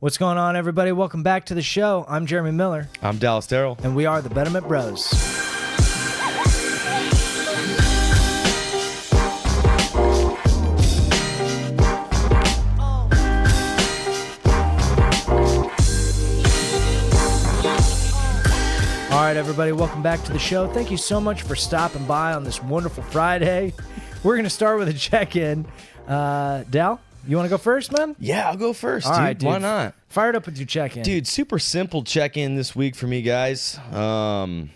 What's going on, everybody? Welcome back to the show. I'm Jeremy Miller. I'm Dallas Darrell. And we are the Betterment Bros. All right, everybody, welcome back to the show. Thank you so much for stopping by on this wonderful Friday. We're going to start with a check-in. Dal, you want to go first, man? Yeah, I'll go first, All dude. right, dude. Why not? Fire it up with your check-in. Dude, super simple check-in this week for me, guys. Been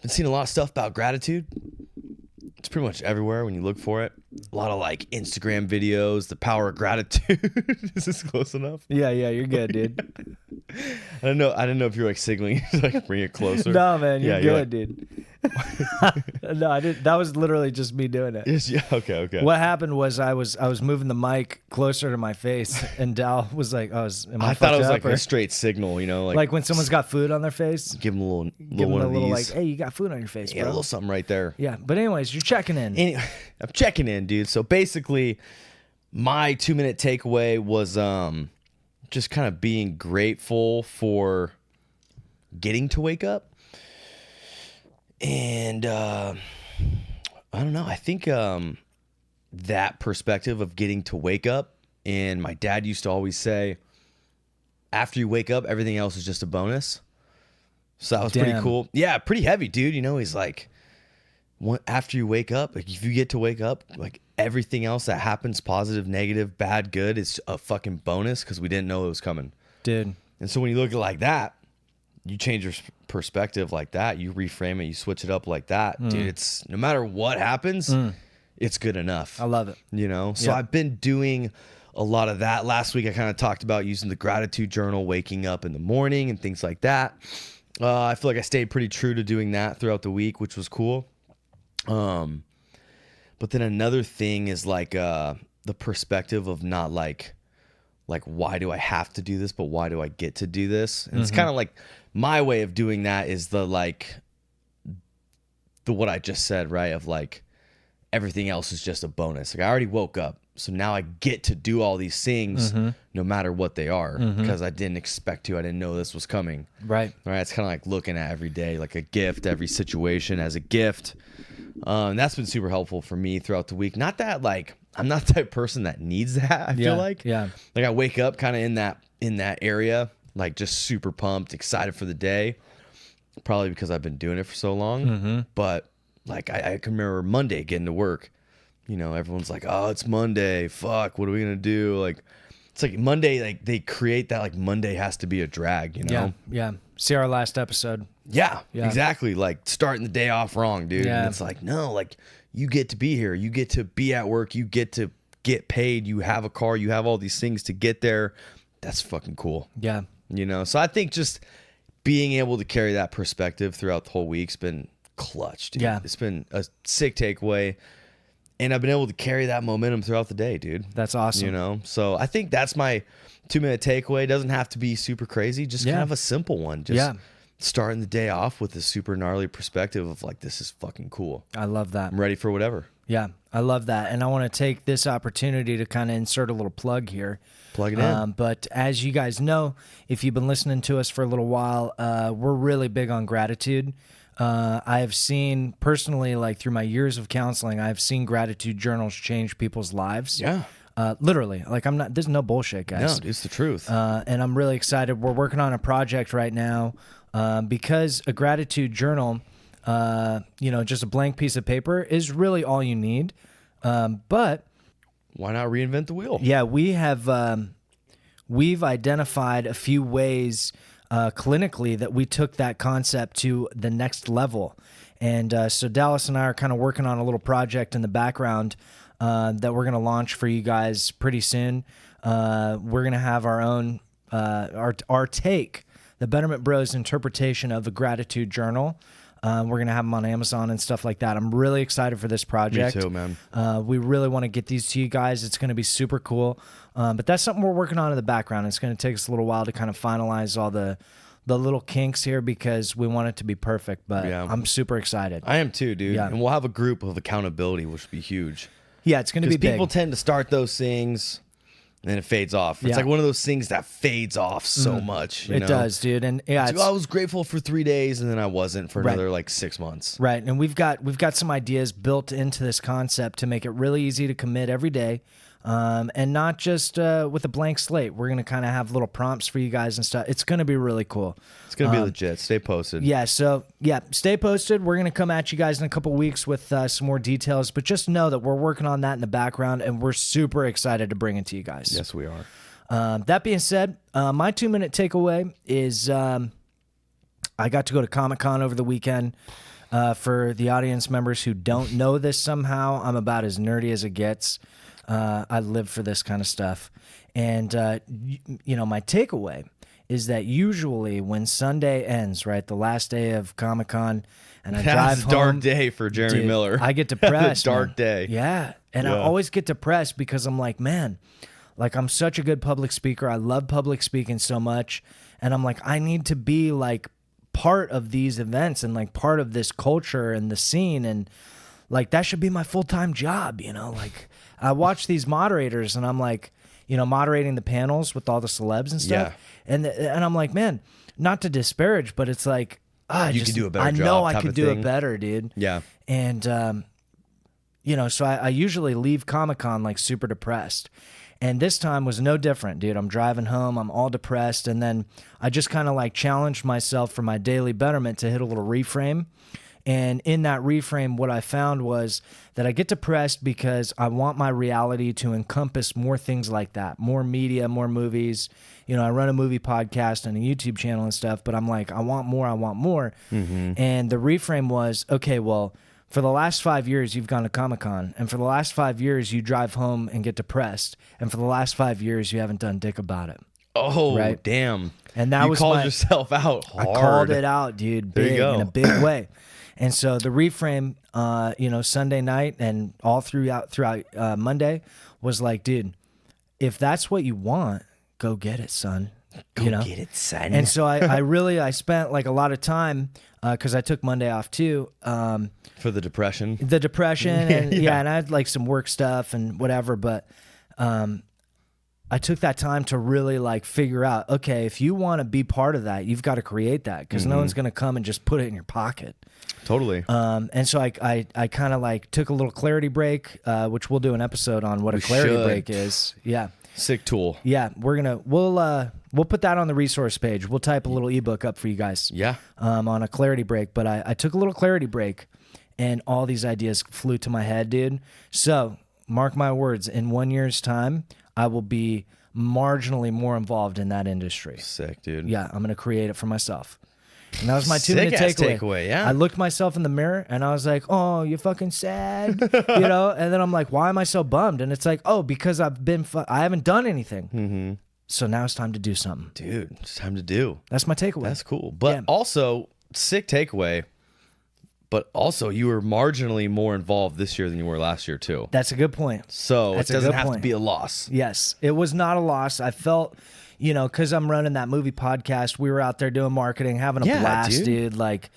seeing a lot of stuff about gratitude. It's pretty much everywhere when you look for it. A lot of like Instagram videos, the power of gratitude. Is this close enough? Yeah, you're good, dude. I don't know if you're like signaling to like bring it closer. No, man, you're good, like... dude. No, I didn't. That was literally just me doing it. Yes, yeah, okay. What happened was I was moving the mic closer to my face, and Dal was like, "Oh, am I thought it was up, like or? a straight signal, you know, like when someone's got food on their face, give them a little give one them a of little these. like, hey, you got food on your face, Yeah, bro. a little something right there. Yeah, but anyways, you're checking in. Anyway, I'm checking in, dude. So basically, my 2-minute takeaway was just kind of being grateful for getting to wake up. And I don't know. I think that perspective of getting to wake up, and my dad used to always say, after you wake up, everything else is just a bonus. So that was pretty cool. Yeah, pretty heavy, dude. You know, he's like, after you wake up, like if you get to wake up, like everything else that happens, positive, negative, bad, good, is a fucking bonus because we didn't know it was coming. Dude. And so when you look at it like that, you change your perspective like that, you reframe it, you switch it up like that, dude, it's no matter what happens, it's good enough. I love it. You know? So I've been doing a lot of that. Last week I kind of talked about using the gratitude journal, waking up in the morning and things like that. I feel like I stayed pretty true to doing that throughout the week, which was cool. But then another thing is like the perspective of not like why do I have to do this, but why do I get to do this? And it's kind of like my way of doing that is the what I just said, right? Of like everything else is just a bonus. Like I already woke up, so now I get to do all these things no matter what they are because I didn't expect to. I didn't know this was coming. Right. It's kind of like looking at every day like a gift, every situation as a gift. And that's been super helpful for me throughout the week. Not that like I'm not the type of person that needs that. I feel like I wake up kind of in that area, like just super pumped, excited for the day. Probably because I've been doing it for so long. But like I can remember Monday getting to work. You know, everyone's like, "Oh, it's Monday. Fuck, what are we gonna do?" Like, it's like Monday. Like they create that like Monday has to be a drag. You know? Yeah. See our last episode. Yeah, exactly. Like starting the day off wrong, dude. Yeah. And it's like, no, like you get to be here. You get to be at work. You get to get paid. You have a car. You have all these things to get there. That's fucking cool. Yeah. You know, so I think just being able to carry that perspective throughout the whole week's been clutch, dude. Yeah. It's been a sick takeaway. And I've been able to carry that momentum throughout the day, dude. That's awesome. You know, so I think that's my 2-minute takeaway. It doesn't have to be super crazy. Just kind of a simple one. Just starting the day off with a super gnarly perspective of like, this is fucking cool. I love that. I'm ready for whatever. Yeah, I love that. And I want to take this opportunity to kind of insert a little plug here. Plug it in. But as you guys know, if you've been listening to us for a little while, we're really big on gratitude. I have seen personally, like through my years of counseling, I've seen gratitude journals change people's lives. Yeah. Literally. Like there's no bullshit, guys. No, it's the truth. And I'm really excited. We're working on a project right now because a gratitude journal, just a blank piece of paper is really all you need. But why not reinvent the wheel? Yeah, we've identified a few ways clinically that we took that concept to the next level. And so Dallas and I are kind of working on a little project in the background that we're going to launch for you guys pretty soon. We're going to have our own, our take, the Betterment Bros interpretation of a gratitude journal. We're going to have them on Amazon and stuff like that. I'm really excited for this project. Me too, man. We really want to get these to you guys. It's going to be super cool. But that's something we're working on in the background. It's going to take us a little while to kind of finalize all the little kinks here because we want it to be perfect. But I'm super excited. I am too, dude. Yeah. And we'll have a group of accountability, which will be huge. Yeah, it's going to be big. People tend to start those things, and then it fades off. It's like one of those things that fades off so much. It does, dude. And yeah, I was grateful for 3 days, and then I wasn't for another like 6 months. Right. And we've got some ideas built into this concept to make it really easy to commit every day. And not just with a blank slate. We're going to kind of have little prompts for you guys and stuff. It's going to be really cool. It's going to be legit. Stay posted. Yeah, so, stay posted. We're going to come at you guys in a couple weeks with some more details. But just know that we're working on that in the background, and we're super excited to bring it to you guys. Yes, we are. That being said, my 2-minute takeaway is I got to go to Comic-Con over the weekend. For the audience members who don't know this somehow, I'm about as nerdy as it gets. I live for this kind of stuff. And, my takeaway is that usually when Sunday ends, right, the last day of Comic-Con, and I drive home. Dark day for Jeremy Miller. I get depressed. Dark day. Yeah. And I always get depressed because I'm like, man, like I'm such a good public speaker. I love public speaking so much. And I'm like, I need to be like part of these events and like part of this culture and the scene. And like, that should be my full-time job, like I watch these moderators and I'm like, moderating the panels with all the celebs and stuff. Yeah. And I'm like, man, not to disparage, but it's like, you can do a better job. I know I could do it better, dude. Yeah. And, so I usually leave Comic-Con like super depressed. And this time was no different, dude. I'm driving home. I'm all depressed. And then I just kind of like challenged myself for my daily betterment to hit a little reframe. And in that reframe, what I found was that I get depressed because I want my reality to encompass more things like that, more media, more movies. I run a movie podcast and a YouTube channel and stuff, but I'm like, I want more. Mm-hmm. And the reframe was, okay, well, for the last 5 years, you've gone to Comic-Con. And for the last 5 years, you drive home and get depressed. And for the last 5 years, you haven't done dick about it. Oh, right? Damn. And that was called yourself out hard. I called it out, dude, big, in a big way. And so the reframe, Sunday night and all throughout Monday was like, dude, if that's what you want, go get it, son. Go get it, son. And so I spent like a lot of time because I took Monday off too. For the depression. And and I had like some work stuff and whatever, but I took that time to really like figure out, okay, if you want to be part of that, you've got to create that because no one's going to come and just put it in your pocket. Totally. And so I kind of like took a little clarity break, which we'll do an episode on what a clarity break is. Yeah. Sick tool. Yeah. We'll put that on the resource page. We'll type a little ebook up for you guys. Yeah. On a clarity break. But I took a little clarity break and all these ideas flew to my head, dude. So mark my words, in 1 year's time, I will be marginally more involved in that industry. Sick, dude. Yeah, I'm going to create it for myself. And that was my 2-minute takeaway. Yeah. I looked myself in the mirror and I was like, oh, you fucking sad, And then I'm like, why am I so bummed? And it's like, oh, because I haven't done anything. Mm-hmm. So now it's time to do something. Dude, it's time to do. That's my takeaway. That's cool. But also, sick takeaway. But also, you were marginally more involved this year than you were last year, too. That's a good point. So it doesn't have to be a loss. Yes, it was not a loss. I felt, because I'm running that movie podcast, we were out there doing marketing, having a blast, dude. Like,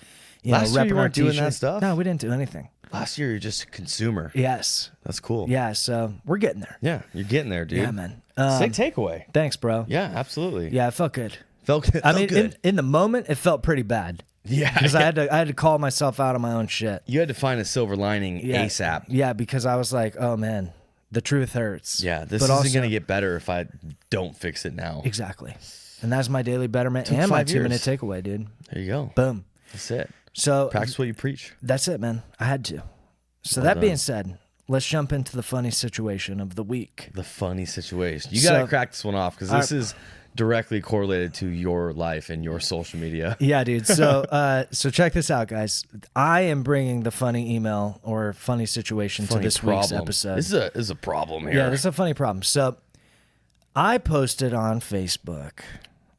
last year you weren't doing that stuff? No, we didn't do anything. Last year, you're just a consumer. Yes. That's cool. Yeah, so we're getting there. Yeah, you're getting there, dude. Yeah, man. Sick takeaway. Thanks, bro. Yeah, absolutely. Yeah, it felt good. Felt good. In the moment, it felt pretty bad. Yeah, because I had to call myself out on my own shit. You had to find a silver lining ASAP. Yeah, because I was like, oh man, the truth hurts. Yeah, this isn't going to get better if I don't fix it now. Exactly. And that's my daily betterment and my 2-minute takeaway, dude. There you go. Boom. That's it. So practice what you preach. That's it, man. I had to. So that being said, let's jump into the funny situation of the week. The funny situation. You got to crack this one off because this is directly correlated to your life and your social media. Yeah, dude. So so check this out, guys. I am bringing the funny email or funny situation to this week's episode. This is a problem here. Yeah, this is a funny problem. So I posted on Facebook,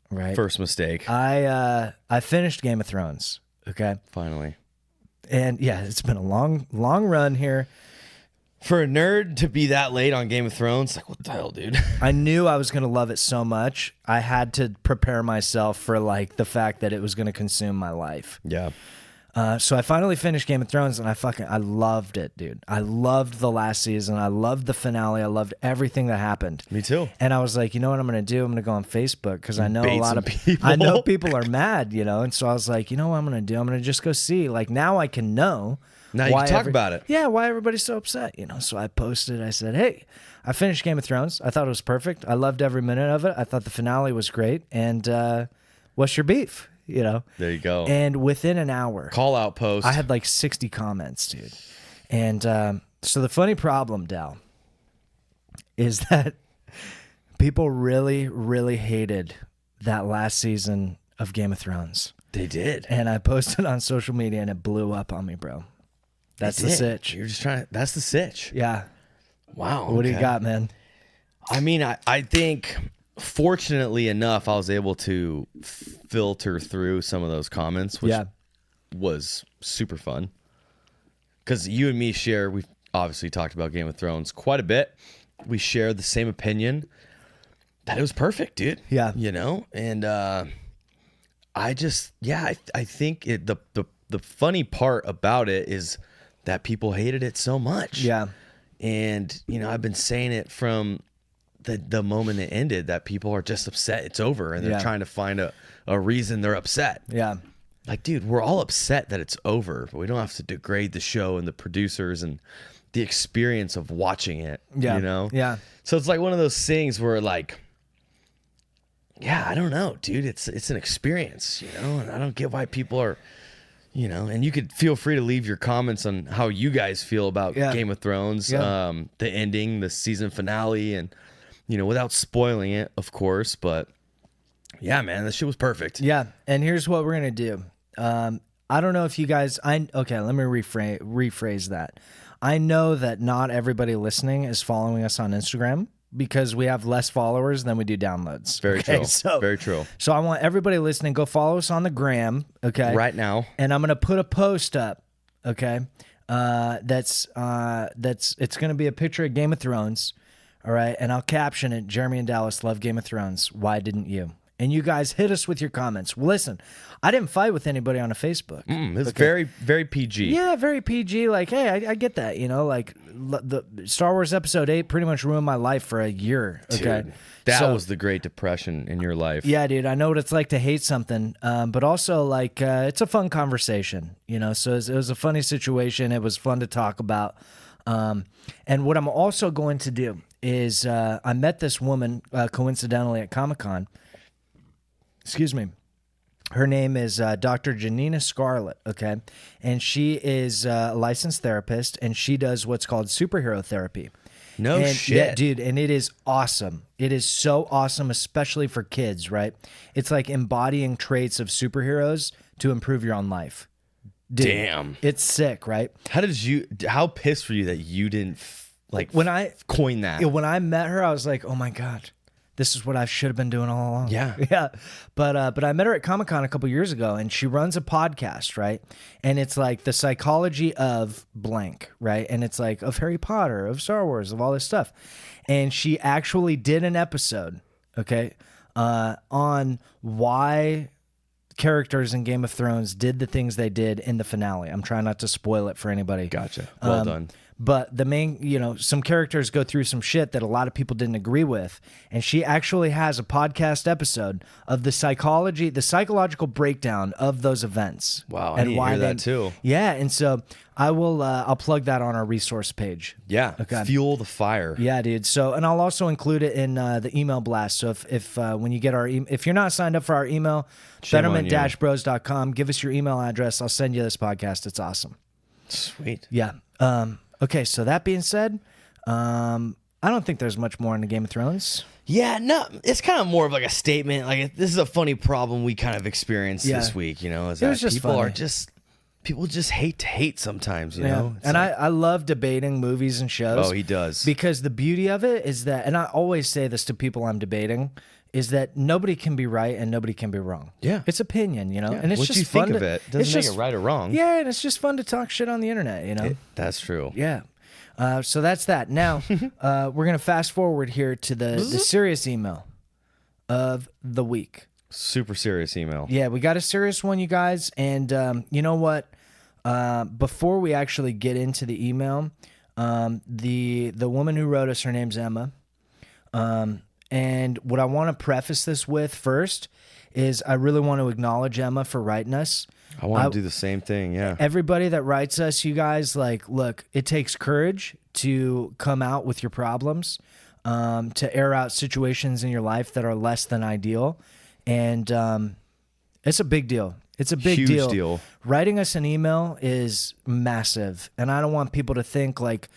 right? First mistake. I finished Game of Thrones. Okay. Finally. And yeah, it's been a long run here. For a nerd to be that late on Game of Thrones, like, what the hell, dude? I knew I was going to love it so much. I had to prepare myself for like the fact that it was going to consume my life. Yeah. So I finally finished Game of Thrones, and I loved it, dude. I loved the last season. I loved the finale. I loved everything that happened. Me too. And I was like, you know what I'm going to do? I'm going to go on Facebook because I know Bait a lot some of people. I know people are mad, you know. And so I was like, you know what I'm going to do? I'm going to just go see. Like now I can know. Now you can talk about it. Yeah, why everybody's so upset, you know. So I posted. I said, hey, I finished Game of Thrones. I thought it was perfect. I loved every minute of it. I thought the finale was great. And what's your beef? You know, there you go. And within an hour, call out post, I had like 60 comments, dude. And so the funny problem, Dal, is that people really, really hated that last season of Game of Thrones. They did. And I posted on social media and it blew up on me, bro. That's the sitch. You're just trying to, that's the sitch. Yeah. Wow. What do you got, man? I mean, I think fortunately enough, I was able to filter through some of those comments, which was super fun. Because you and me we've obviously talked about Game of Thrones quite a bit. We share the same opinion that it was perfect, dude. Yeah. You know? And I just, I think the funny part about it is that people hated it so much. Yeah. And, you know, I've been saying it from the moment it ended that people are just upset it's over and they're trying to find a reason they're upset. Yeah. Like, dude, we're all upset that it's over, but we don't have to degrade the show and the producers and the experience of watching it. Yeah. You know? Yeah. So it's like one of those things where like, yeah, I don't know, dude. It's an experience, you know, and I don't get why people are, you know, and you could feel free to leave your comments on how you guys feel about Game of Thrones, the ending, the season finale, and, you know, without spoiling it, of course. But yeah, man, this shit was perfect. Yeah. And here's what we're going to do. I don't know if you guys, okay, let me rephrase that. I know that not everybody listening is following us on Instagram because we have less followers than we do downloads. Very true. Very true. So I want everybody listening, go follow us on the gram, okay? Right now. And I'm going to put a post up, okay? It's going to be a picture of Game of Thrones, all right? And I'll caption it, Jeremy and Dallas love Game of Thrones. Why didn't you? And you guys hit us with your comments. Listen, I didn't fight with anybody on a Facebook. It's very, very PG. Yeah, very PG. Like, hey, I get that. You know, like the Star Wars Episode 8 pretty much ruined my life for a year. Okay, dude, that was the Great Depression in your life. Yeah, dude. I know what it's like to hate something, but also like it's a fun conversation. You know, so it was a funny situation. It was fun to talk about. And what I'm also going to do is I met this woman coincidentally at Comic-Con. Excuse me. Her name is Dr. Janina Scarlett, okay? And she is a licensed therapist, and she does what's called superhero therapy. No shit. Yeah, dude, and it is awesome. It is so awesome, especially for kids, right? It's like embodying traits of superheroes to improve your own life. Dude, damn. It's sick, right? How pissed were you that you didn't coin that? When I met her, I was like, oh my God. This is what I should have been doing all along. Yeah. Yeah. But I met her at Comic-Con a couple years ago, and she runs a podcast, right? And it's like the psychology of blank, right? And it's like of Harry Potter, of Star Wars, of all this stuff. And she actually did an episode, okay, on why characters in Game of Thrones did the things they did in the finale. I'm trying not to spoil it for anybody. Gotcha. Well done. But the main, you know, some characters go through some shit that a lot of people didn't agree with. And she actually has a podcast episode of the psychological breakdown of those events. Wow, I need to hear that too. Yeah, and so I'll plug that on our resource page. Yeah, okay. Fuel the fire. Yeah, dude. So, and I'll also include it in the email blast. So if when you get if you're not signed up for our email, betterment-bros.com, give us your email address. I'll send you this podcast. It's awesome. Sweet. Yeah. Okay, so that being said, I don't think there's much more in the Game of Thrones. Yeah, no, it's kind of more of like a statement. Like, this is a funny problem we kind of experienced this week, you know, is that people just hate to hate sometimes, you know? And like, I love debating movies and shows. Oh, he does. Because the beauty of it is that, and I always say this to people I'm debating, is that nobody can be right and nobody can be wrong. Yeah. It's opinion, you know? Yeah. And it's what just you fun think of it doesn't make it right or wrong. Yeah, and it's just fun to talk shit on the internet, you know? That's true. Yeah. So that's that. Now, we're going to fast forward here to the serious email of the week. Super serious email. Yeah, we got a serious one, you guys. And you know what? Before we actually get into the email, the woman who wrote us, her name's Emma. And what I want to preface this with first is I really want to acknowledge Emma for writing us. I want to do the same thing, yeah. Everybody that writes us, you guys, like, look, it takes courage to come out with your problems, to air out situations in your life that are less than ideal. And it's a big deal. It's a big Huge deal. Writing us an email is massive. And I don't want people to think like,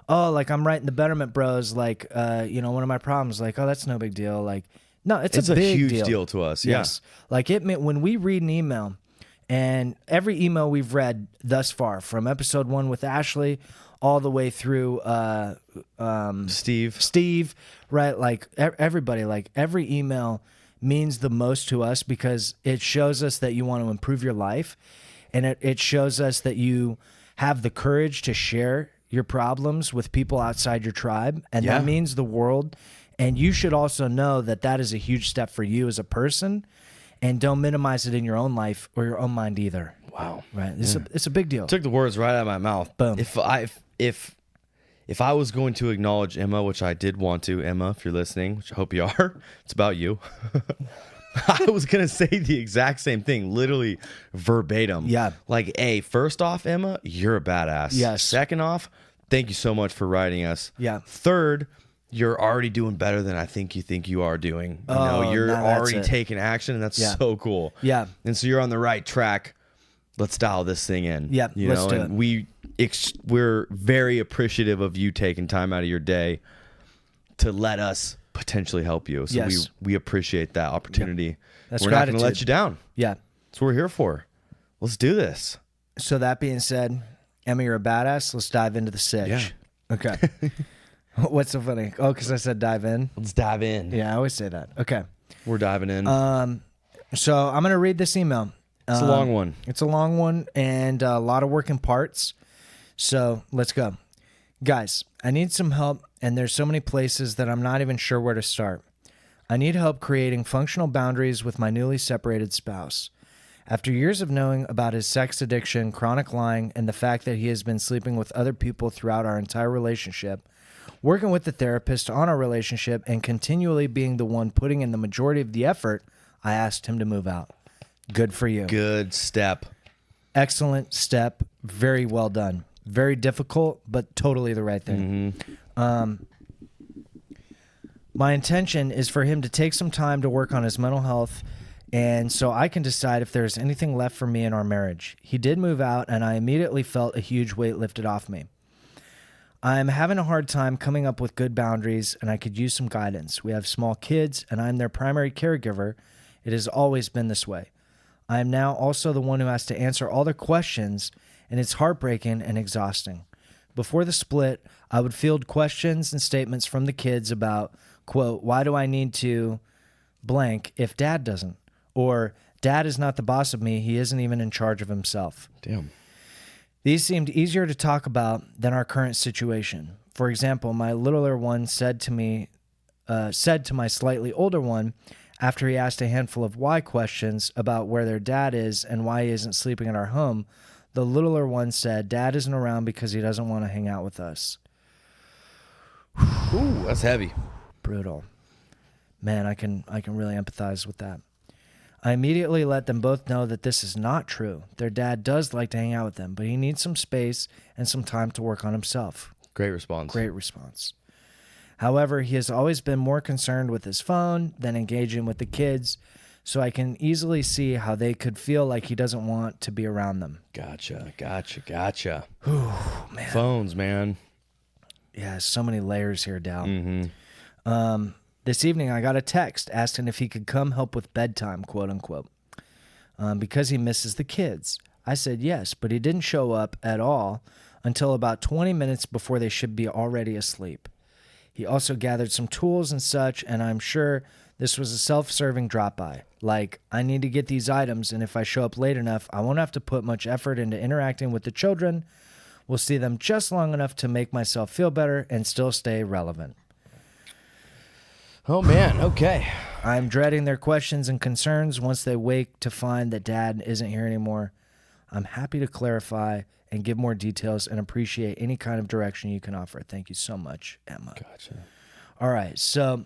oh, like I'm writing the Betterment Bros, like, one of my problems, like, oh, that's no big deal. Like, no, it's a big huge deal to us. Yes. Yeah. Like when we read an email, and every email we've read thus far, from episode 1 with Ashley all the way through Steve, right? Like everybody, like every email means the most to us because it shows us that you want to improve your life, and it shows us that you have the courage to share your problems with people outside your tribe, and that means the world. And you should also know that that is a huge step for you as a person, and don't minimize it in your own life or your own mind either. Wow. Right. It's a big deal. Took the words right out of my mouth. Boom. If I was going to acknowledge Emma, which I did want to, Emma, if you're listening, which I hope you are, it's about you. I was going to say the exact same thing, literally verbatim. Yeah. Like, hey, first off, Emma, you're a badass. Yes. Second off, thank you so much for writing us. Yeah. Third, you're already doing better than I think you are doing. You're already taking action, and that's so cool. Yeah. And so you're on the right track. Let's dial this thing in. Yeah, let's do it. We're very appreciative of you taking time out of your day to let us potentially help you. So we appreciate that opportunity. That's we're not going to let you down. Yeah. That's what we're here for. Let's do this. So that being said, Emma, you're a badass. Let's dive into the sitch. Yeah. Okay. What's so funny? Oh, because I said dive in. Let's dive in. Yeah, I always say that. Okay. We're diving in. So I'm going to read this email. It's a long one. It's a long one and a lot of working parts. So let's go. Guys, I need some help, and there's so many places that I'm not even sure where to start. I need help creating functional boundaries with my newly separated spouse. After years of knowing about his sex addiction, chronic lying, and the fact that he has been sleeping with other people throughout our entire relationship, working with the therapist on our relationship, and continually being the one putting in the majority of the effort, I asked him to move out. Good for you. Good step. Excellent step. Very well done. Very difficult, but totally the right thing. Mm-hmm. My intention is for him to take some time to work on his mental health, and so I can decide if there's anything left for me in our marriage. He did move out, and I immediately felt a huge weight lifted off me. I'm having a hard time coming up with good boundaries, and I could use some guidance. We have small kids, and I'm their primary caregiver. It has always been this way. I am now also the one who has to answer all their questions, and it's heartbreaking and exhausting. Before the split, I would field questions and statements from the kids about, quote, why do I need to blank if dad doesn't? Or, dad is not the boss of me, he isn't even in charge of himself. Damn. These seemed easier to talk about than our current situation. For example, my littler one said to my slightly older one, after he asked a handful of why questions about where their dad is and why he isn't sleeping in our home, the littler one said, Dad isn't around because he doesn't want to hang out with us. Ooh, that's heavy. Brutal. Man, I can really empathize with that. I immediately let them both know that this is not true. Their dad does like to hang out with them, but he needs some space and some time to work on himself. Great response. Great response. However, he has always been more concerned with his phone than engaging with the kids, so I can easily see how they could feel like he doesn't want to be around them. Gotcha. Ooh, man. Phones, man. Yeah, so many layers here, Dal. Mm-hmm. This evening, I got a text asking if he could come help with bedtime, quote unquote, because he misses the kids. I said yes, but he didn't show up at all until about 20 minutes before they should be already asleep. He also gathered some tools and such, and I'm sure this was a self-serving drop-by. Like, I need to get these items, and if I show up late enough, I won't have to put much effort into interacting with the children. We'll see them just long enough to make myself feel better and still stay relevant. Oh, man. Okay. I'm dreading their questions and concerns once they wake to find that Dad isn't here anymore. I'm happy to clarify and give more details and appreciate any kind of direction you can offer. Thank you so much, Emma. Gotcha. All right. So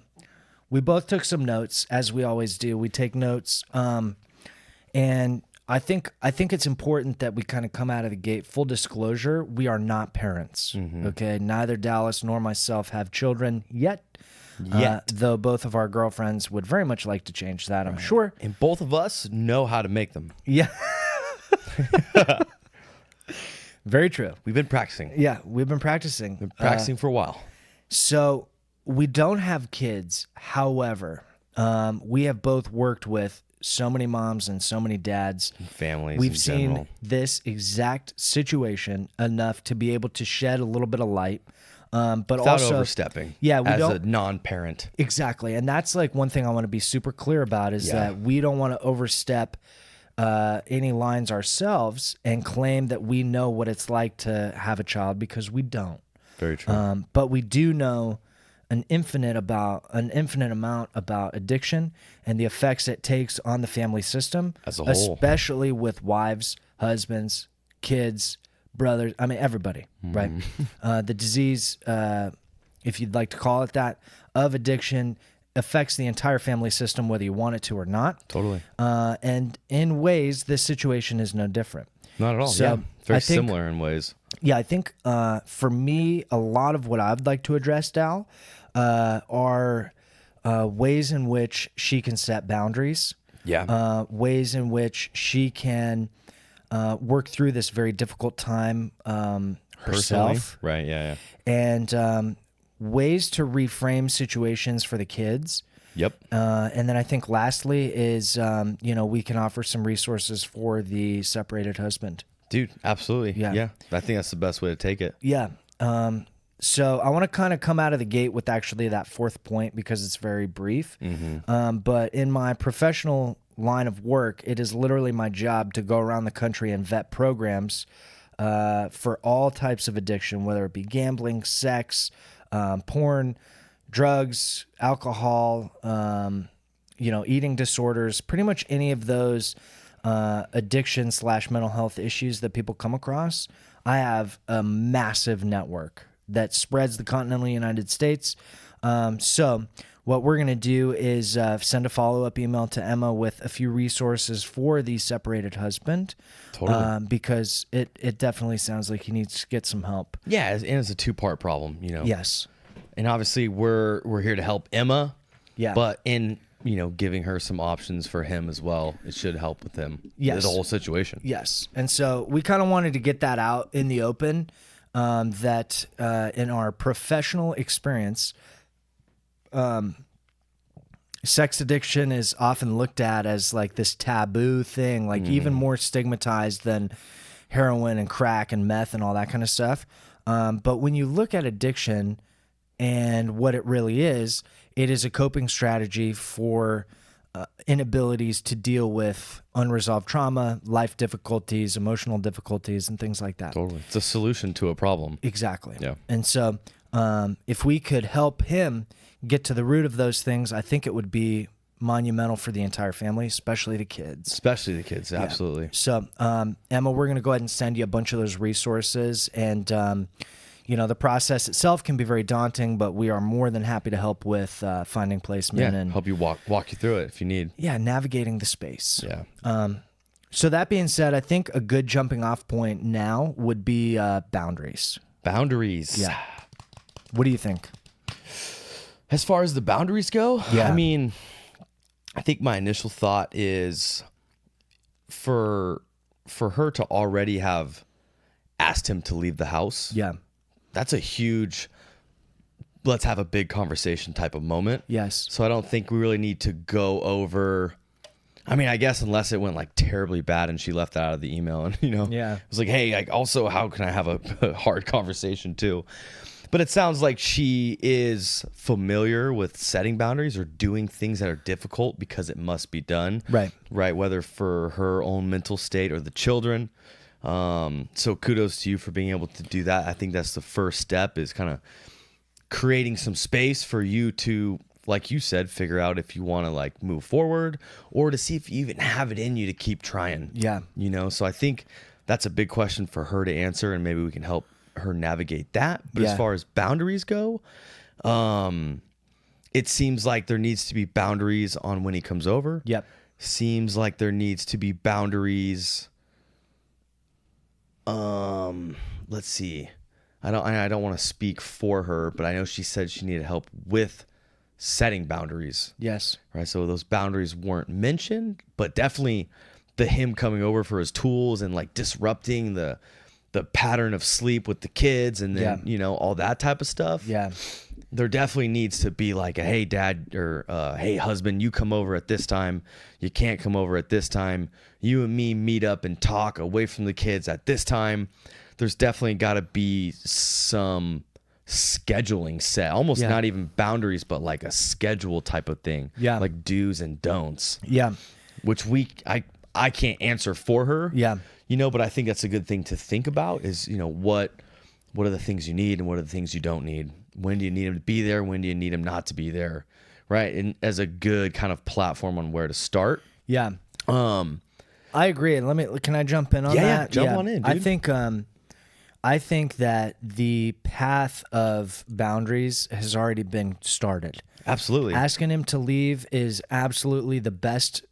we both took some notes, as we always do. We take notes. And I think it's important that we kind of come out of the gate. Full disclosure, we are not parents. Okay. Neither Dallas nor myself have children yet. Though both of our girlfriends would very much like to change that, I'm sure. And both of us know how to make them. Yeah. Very true. We've been practicing. Yeah, we've been practicing. For a while. So we don't have kids. However, we have both worked with so many moms and so many dads. Families. We've seen this exact situation enough to be able to shed a little bit of light. But without also overstepping. Yeah, we as don't, a non-parent. Exactly. And that's like one thing I want to be super clear about is that we don't want to overstep any lines ourselves and claim that we know what it's like to have a child, because we don't. Very true. But we do know an infinite amount about addiction and the effects it takes on the family system as a whole, especially with wives, husbands, kids, brothers. I mean, everybody, right? The disease, if you'd like to call it that, of addiction affects the entire family system, whether you want it to or not. Totally. And in ways, this situation is no different. Not at all. So yeah. Very similar in ways. Yeah, I think for me, a lot of what I'd like to address, Dal, are ways in which she can set boundaries. Yeah. Ways in which she can work through this very difficult time herself. Right, yeah. And ways to reframe situations for the kids. Yep. And then I think lastly is, we can offer some resources for the separated husband. Dude, absolutely. Yeah. I think that's the best way to take it. Yeah. So I want to kind of come out of the gate with actually that fourth point because it's very brief. But in my professional line of work, it is literally my job to go around the country and vet programs for all types of addiction, whether it be gambling, sex, porn, drugs, alcohol, eating disorders, pretty much any of those addiction/mental health issues that people come across. I have a massive network that spreads the continental United States. So what we're going to do is send a follow-up email to Emma with a few resources for the separated husband. Totally. Because it definitely sounds like he needs to get some help. Yeah, and it's a two-part problem, Yes. And obviously we're here to help Emma. Yeah. But in giving her some options for him as well, it should help with him. Yes. The whole situation. Yes. And so we kind of wanted to get that out in the open, that in our professional experience, sex addiction is often looked at as like this taboo thing, like even more stigmatized than heroin and crack and meth and all that kind of stuff. But when you look at addiction and what it really is, it is a coping strategy for inabilities to deal with unresolved trauma, life difficulties, emotional difficulties, and things like that. Totally. It's a solution to a problem. Exactly. Yeah. And so if we could help him get to the root of those things, I think it would be monumental for the entire family, especially the kids. Absolutely. Yeah. So, Emma, we're going to go ahead and send you a bunch of those resources. And, the process itself can be very daunting, but we are more than happy to help with finding placement and help you walk you through it if you need. Yeah, navigating the space. Yeah. So that being said, I think a good jumping off point now would be boundaries. Boundaries. Yeah. What do you think? As far as the boundaries go, yeah. I mean, I think my initial thought is for her to already have asked him to leave the house. Yeah. That's a huge, let's have a big conversation type of moment. Yes. So I don't think we really need to go over, I mean, I guess unless it went like terribly bad and she left out of the email and, yeah. it was like, hey, like also how can I have a hard conversation too? But it sounds like she is familiar with setting boundaries or doing things that are difficult because it must be done. Right. Right. Whether for her own mental state or the children. So kudos to you for being able to do that. I think that's the first step, is kind of creating some space for you to, like you said, figure out if you want to like move forward or to see if you even have it in you to keep trying. Yeah. So I think that's a big question for her to answer, and maybe we can help her navigate that. But as far as boundaries go, it seems like there needs to be boundaries on when he comes over. Yep. Seems like there needs to be boundaries. Let's see. I don't want to speak for her, but I know she said she needed help with setting boundaries. Yes. Right. So those boundaries weren't mentioned, but definitely him coming over for his tools and like disrupting the pattern of sleep with the kids, and then, you know, all that type of stuff. Yeah. There definitely needs to be like a, hey dad, or hey husband, you come over at this time. You can't come over at this time. You and me meet up and talk away from the kids at this time. There's definitely got to be some scheduling set, almost not even boundaries, but like a schedule type of thing. Yeah. Like do's and don'ts. Yeah. Which I can't answer for her. Yeah. You know, but I think that's a good thing to think about is, you know, what are the things you need and what are the things you don't need? When do you need him to be there? When do you need him not to be there? Right. And as a good kind of platform on where to start. Yeah. I agree. Can I jump in on that? Yeah, jump on in, dude. I think that the path of boundaries has already been started. Absolutely. Asking him to leave is absolutely the best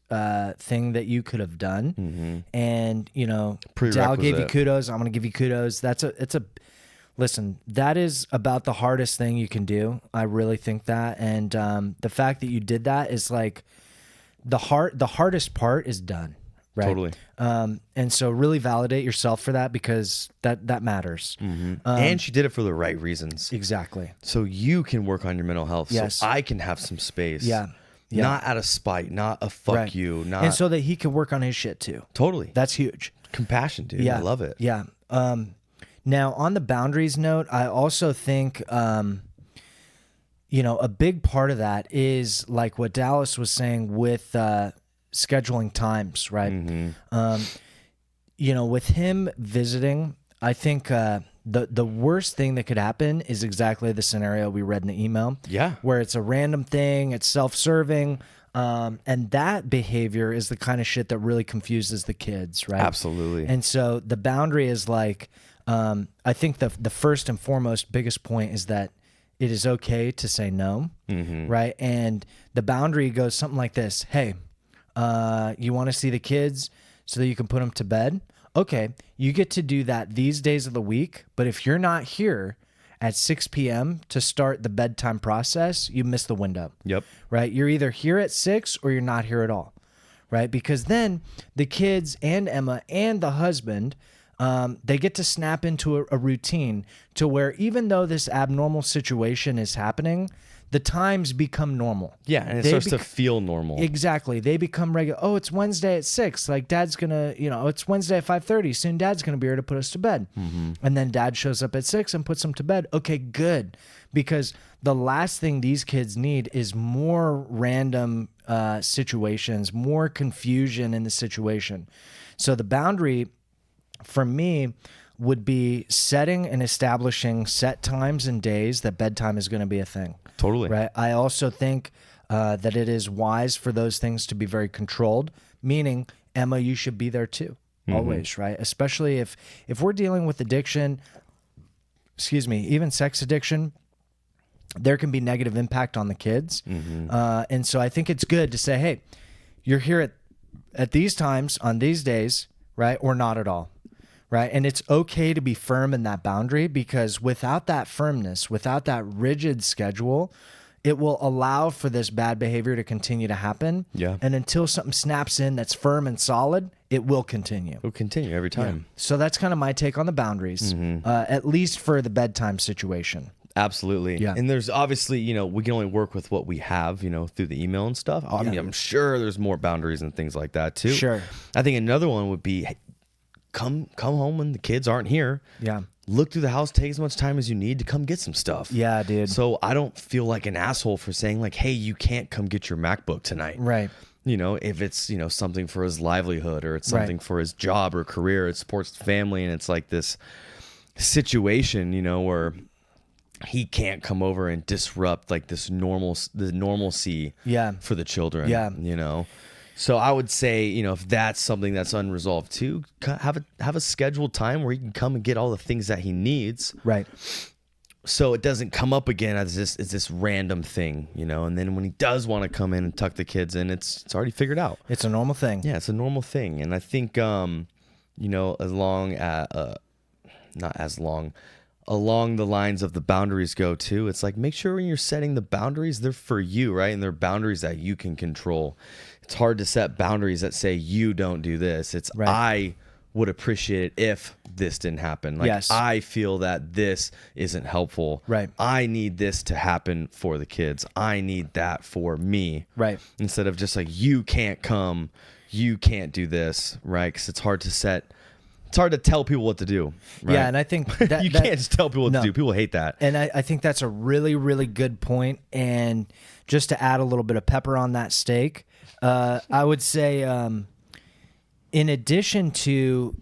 thing that you could have done. Mm-hmm. And, you know, Dal gave you kudos. I'm going to give you kudos. Listen, that is about the hardest thing you can do. I really think that. And the fact that you did that is like the hardest part is done. Right. Totally. And so really validate yourself for that, because that matters. Mm-hmm. And she did it for the right reasons. Exactly. So you can work on your mental health. Yes. So I can have some space. Yeah. Yeah. Not out of spite, not a fuck you. Not. And so that he can work on his shit too. Totally. That's huge. Compassion, dude. Yeah. I love it. Yeah. Now on the boundaries note, I also think, you know, a big part of that is like what Dallas was saying with, scheduling times, right? Mm-hmm. You know, with him visiting, I think the worst thing that could happen is exactly the scenario we read in the email. Yeah. Where it's a random thing, it's self-serving, and that behavior is the kind of shit that really confuses the kids, right? Absolutely. And so the boundary is like, I think the first and foremost biggest point is that it is okay to say no, right? And the boundary goes something like this: hey, you want to see the kids so that you can put them to bed? Okay, you get to do that these days of the week, but if you're not here at 6 p.m. to start the bedtime process, you miss the window. Yep. Right? You're either here at 6 or you're not here at all, right? Because then the kids and Emma and the husband, they get to snap into a routine to where even though this abnormal situation is happening, the times become normal. Yeah, and it starts to feel normal. Exactly. They become regular. Oh, it's Wednesday at 6. Like Dad's going to, you know, it's Wednesday at 5:30. Soon Dad's going to be here to put us to bed. Mm-hmm. And then Dad shows up at 6 and puts them to bed. Okay, good. Because the last thing these kids need is more random situations, more confusion in the situation. So the boundary for me would be setting and establishing set times and days that bedtime is going to be a thing. Totally. Right. I also think that it is wise for those things to be very controlled, meaning, Emma, you should be there too, always, right? Especially if we're dealing with addiction, even sex addiction, there can be negative impact on the kids. And so I think it's good to say, hey, you're here at these times on these days, right? Or not at all. Right. And it's okay to be firm in that boundary, because without that firmness, without that rigid schedule, it will allow for this bad behavior to continue to happen. Yeah. And until something snaps in that's firm and solid, it will continue. It'll continue every time. Yeah. So that's kind of my take on the boundaries, at least for the bedtime situation. Absolutely. Yeah. And there's obviously, you know, we can only work with what we have, you know, through the email and stuff. I mean, I'm sure there's more boundaries and things like that too. Sure. I think another one would be, come home when the kids aren't here. Yeah. Look through the house, take as much time as you need to come get some stuff. Yeah, dude. So I don't feel like an asshole for saying like, hey, you can't come get your MacBook tonight. Right. You know, if it's, you know, something for his livelihood or it's something for his job or career, it supports the family, and it's like this situation, you know, where he can't come over and disrupt like the normalcy Yeah. for the children. Yeah. You know. So I would say, if that's something that's unresolved too, have a scheduled time where he can come and get all the things that he needs. Right. So it doesn't come up again as this random thing, and then when he does want to come in and tuck the kids in, it's already figured out. It's a normal thing. Yeah, it's a normal thing. And I think, as long as, not as long, along the lines of the boundaries go too, it's like, make sure when you're setting the boundaries, they're for you, right? And they're boundaries that you can control. It's hard to set boundaries that say you don't do this. It's right. I would appreciate it if this didn't happen. Like, yes. I feel that this isn't helpful. Right. I need this to happen for the kids. I need that for me. Right. Instead of just like, you can't come, you can't do this, right? Because it's hard to tell people what to do. Right? Yeah, and I think that you can't just tell people what to do. People hate that. And I think that's a really, really good point. And just to add a little bit of pepper on that steak, I would say, in addition to,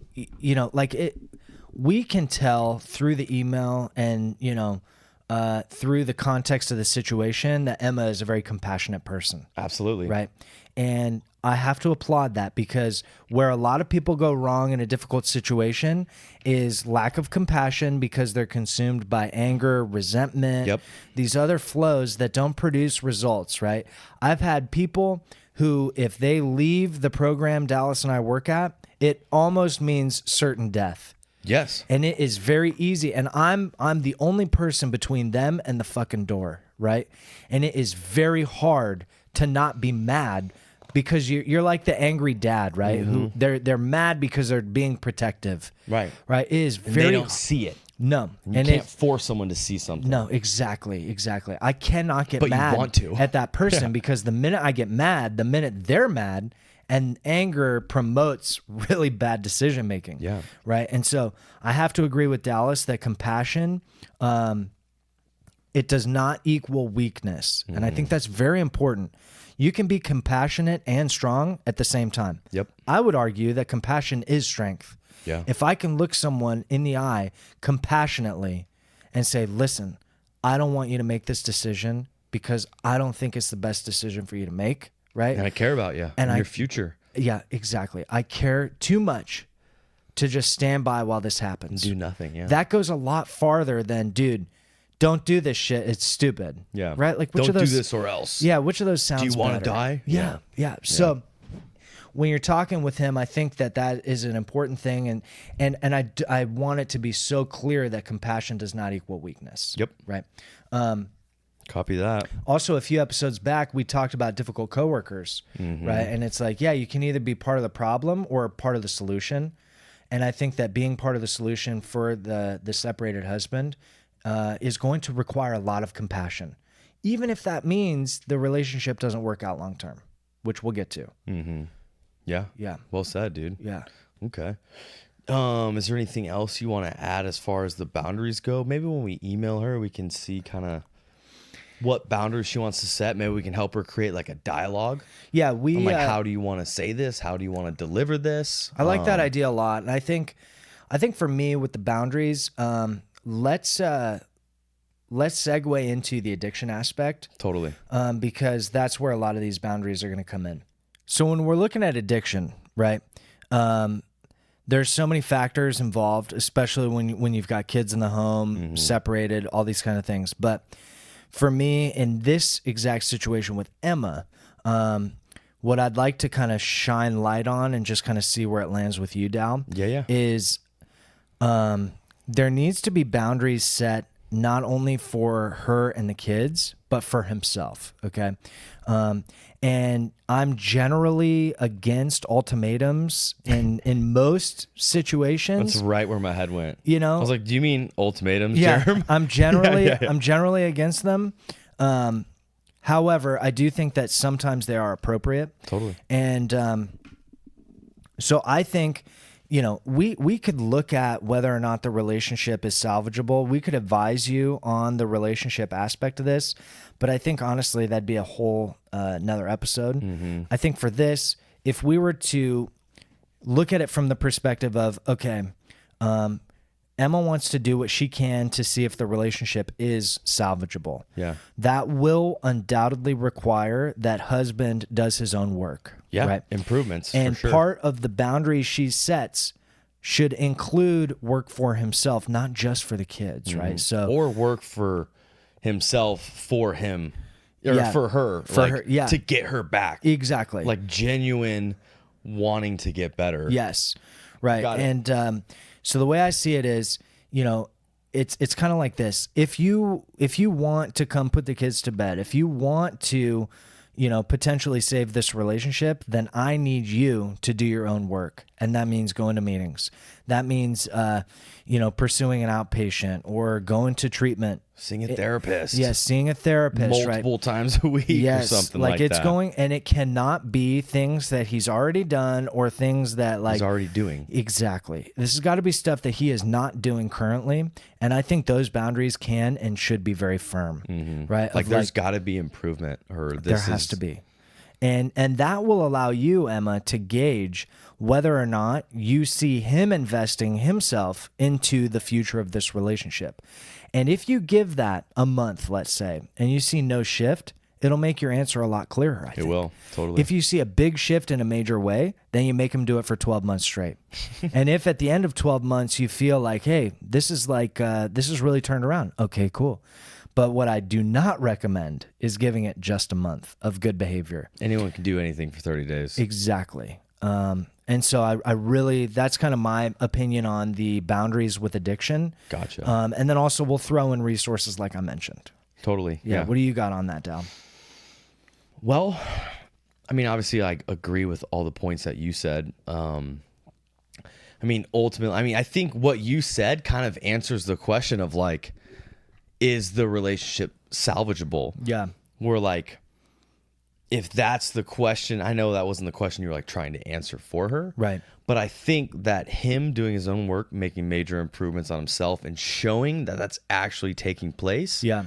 we can tell through the email and, through the context of the situation that Emma is a very compassionate person. Absolutely. Right. And I have to applaud that, because where a lot of people go wrong in a difficult situation is lack of compassion, because they're consumed by anger, resentment, these other flows that don't produce results, right? I've had people who, if they leave the program Dallas and I work at, it almost means certain death. Yes. And it is very easy. And I'm the only person between them and the fucking door, right? And it is very hard to not be mad, because you're like the angry dad, right? Mm-hmm. Who they're mad because they're being protective. Right. Right. It is and very they don't see it. No. You can't force someone to see something. No, exactly. I cannot get mad you want to. at that person because the minute I get mad, the minute they're mad, and anger promotes really bad decision making. Yeah. Right. And so I have to agree with Dallas that compassion, it does not equal weakness. Mm-hmm. And I think that's very important. You can be compassionate and strong at the same time. Yep. I would argue that compassion is strength. Yeah. If I can look someone in the eye compassionately and say, listen, I don't want you to make this decision because I don't think it's the best decision for you to make, right? And I care about you and your future. Yeah, exactly. I care too much to just stand by while this happens. Do nothing, yeah. That goes a lot farther than, dude, don't do this shit. It's stupid. Yeah. Right? Like, which don't of those, do this or else. Yeah, which of those sounds better? Do you want to die? Yeah. So when you're talking with him, I think that is an important thing. And I want it to be so clear that compassion does not equal weakness. Yep. Right. Copy that. Also, a few episodes back, we talked about difficult coworkers, right? And it's like, yeah, you can either be part of the problem or part of the solution. And I think that being part of the solution for the separated husband is going to require a lot of compassion, even if that means the relationship doesn't work out long term, which we'll get to. Mm-hmm. Yeah. Yeah. Well said, dude. Yeah. Okay. Is there anything else you want to add as far as the boundaries go? Maybe when we email her, we can see kind of what boundaries she wants to set. Maybe we can help her create like a dialogue. Yeah. I'm like, how do you want to say this? How do you want to deliver this? I like that idea a lot. And I think for me with the boundaries, let's segue into the addiction aspect. Totally. Because that's where a lot of these boundaries are going to come in. So when we're looking at addiction, right, there's so many factors involved, especially when you've got kids in the home, separated, all these kind of things. But for me, in this exact situation with Emma, what I'd like to kind of shine light on and just kind of see where it lands with you, Dal, is there needs to be boundaries set not only for her and the kids, but for himself, okay? And I'm generally against ultimatums in most situations. That's right where my head went. You know, I was like, "Do you mean ultimatums, yeah, Jerem?" I'm generally against them. However, I do think that sometimes they are appropriate. Totally. And so I think, you know, we could look at whether or not the relationship is salvageable. We could advise you on the relationship aspect of this, but I think honestly that'd be a whole another episode. I think for this, if we were to look at it from the perspective of, okay, Emma wants to do what she can to see if the relationship is salvageable. Yeah. That will undoubtedly require that husband does his own work. Yeah. Right? Improvements. And for sure. part of the boundaries she sets should include work for himself, not just for the kids, right? So or work for himself for him or for her, to get her back. Exactly. Like genuine wanting to get better. Yes. Right. And so the way I see it is, it's kind of like this. If you want to come put the kids to bed, if you want to, potentially save this relationship, then I need you to do your own work. And that means going to meetings. That means, pursuing an outpatient or going to treatment. Seeing a therapist. Yes, seeing a therapist. Multiple times a week or something like that. It's going, and it cannot be things that he's already done or things that he's already doing. Exactly. This has got to be stuff that he is not doing currently. And I think those boundaries can and should be very firm. Right? Like there's got to be improvement there has to be. And that will allow you, Emma, to gauge whether or not you see him investing himself into the future of this relationship. And if you give that a month, let's say, and you see no shift, it'll make your answer a lot clearer, I think. It will, totally. If you see a big shift in a major way, then you make him do it for 12 months straight. And if at the end of 12 months you feel like, hey, this is really turned around, okay, cool. But what I do not recommend is giving it just a month of good behavior. Anyone can do anything for 30 days. Exactly. And so I really, that's kind of my opinion on the boundaries with addiction. Gotcha. And then also we'll throw in resources like I mentioned. Totally. Yeah. What do you got on that, Dal? Well, I mean, obviously I agree with all the points that you said. Ultimately, I think what you said kind of answers the question of like, is the relationship salvageable? Yeah. We're like, if that's the question, I know that wasn't the question you were like trying to answer for her. Right. But I think that him doing his own work, making major improvements on himself and showing that that's actually taking place. Yeah.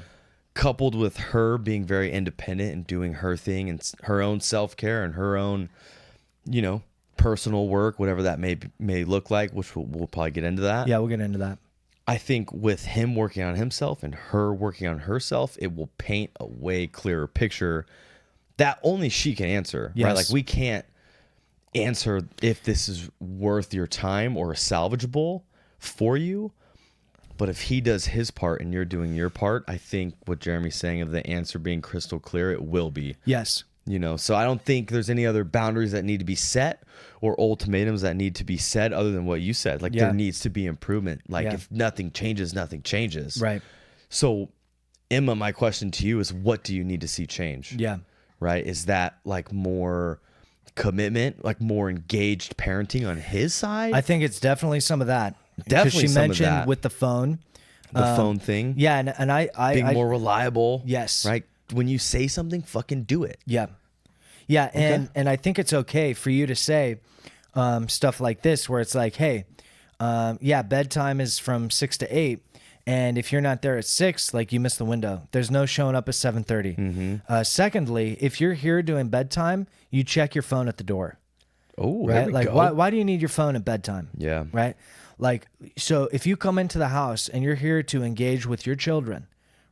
Coupled with her being very independent and doing her thing and her own self-care and her own, personal work, whatever that may look like, which we'll probably get into that. Yeah, we'll get into that. I think with him working on himself and her working on herself, it will paint a way clearer picture that only she can answer, yes. right? Like we can't answer if this is worth your time or salvageable for you. But if he does his part and you're doing your part, I think what Jeremy's saying of the answer being crystal clear, it will be. Yes. So I don't think there's any other boundaries that need to be set or ultimatums that need to be set other than what you said. Like there needs to be improvement. Like if nothing changes, nothing changes. Right. So Emma, my question to you is what do you need to see change? Yeah. Right. Is that like more commitment, like more engaged parenting on his side? I think it's definitely some of that. Definitely she some mentioned of that. With the phone. The phone thing. Yeah. And I being more reliable. Yes. Right. When you say something, fucking do it. Yeah. Yeah. And I think it's okay for you to say stuff like this where it's like, hey, bedtime is from 6 to 8. And if you're not there at 6, like you missed the window. There's no showing up at 7:30. Mm-hmm. Secondly, if you're here doing bedtime, you check your phone at the door. Oh, right. Like why do you need your phone at bedtime? Yeah. Right. Like, so if you come into the house and you're here to engage with your children,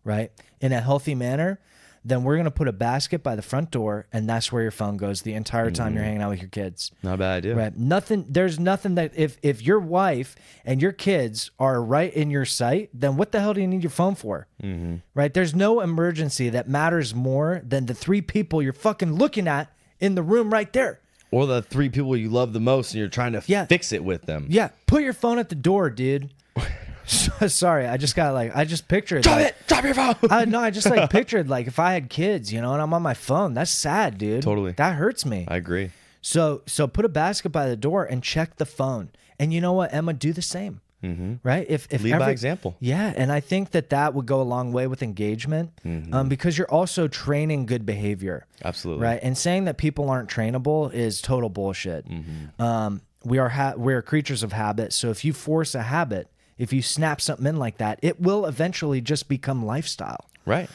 right, in a healthy manner, then we're going to put a basket by the front door and that's where your phone goes the entire time you're hanging out with your kids. Not a bad idea. Right. There's nothing that if your wife and your kids are right in your sight, then what the hell do you need your phone for? Mm-hmm. Right. There's no emergency that matters more than the 3 people you're fucking looking at in the room right there. Or the 3 people you love the most and you're trying to fix it with them. Yeah. Put your phone at the door, dude. Sorry, I just pictured. Drop your phone. I just pictured like if I had kids, and I'm on my phone. That's sad, dude. Totally. That hurts me. I agree. So put a basket by the door and check the phone. And you know what, Emma, do the same. Mm-hmm. Right? If lead by example. Yeah, and I think that would go a long way with engagement, because you're also training good behavior. Absolutely. Right, and saying that people aren't trainable is total bullshit. Mm-hmm. We are creatures of habit. So if you force a habit, if you snap something in like that, it will eventually just become lifestyle. Right.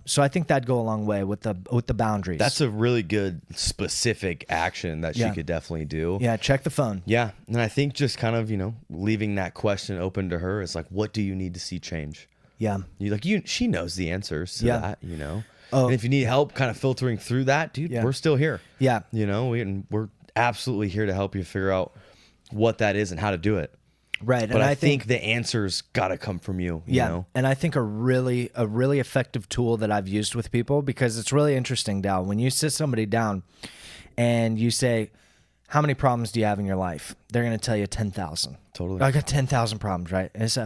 So I think that'd go a long way with the boundaries. That's a really good specific action that she could definitely do. Yeah, check the phone. Yeah. And I think just kind of, leaving that question open to her is like, what do you need to see change? Yeah. She knows the answers to that, Oh. And if you need help kind of filtering through that, dude, we're still here. Yeah. We're absolutely here to help you figure out what that is and how to do it. Right. But I think the answers got to come from you. You know? And I think a really effective tool that I've used with people, because it's really interesting, Dal, when you sit somebody down and you say, how many problems do you have in your life? They're going to tell you 10,000. Totally. I got 10,000 problems, right? And it's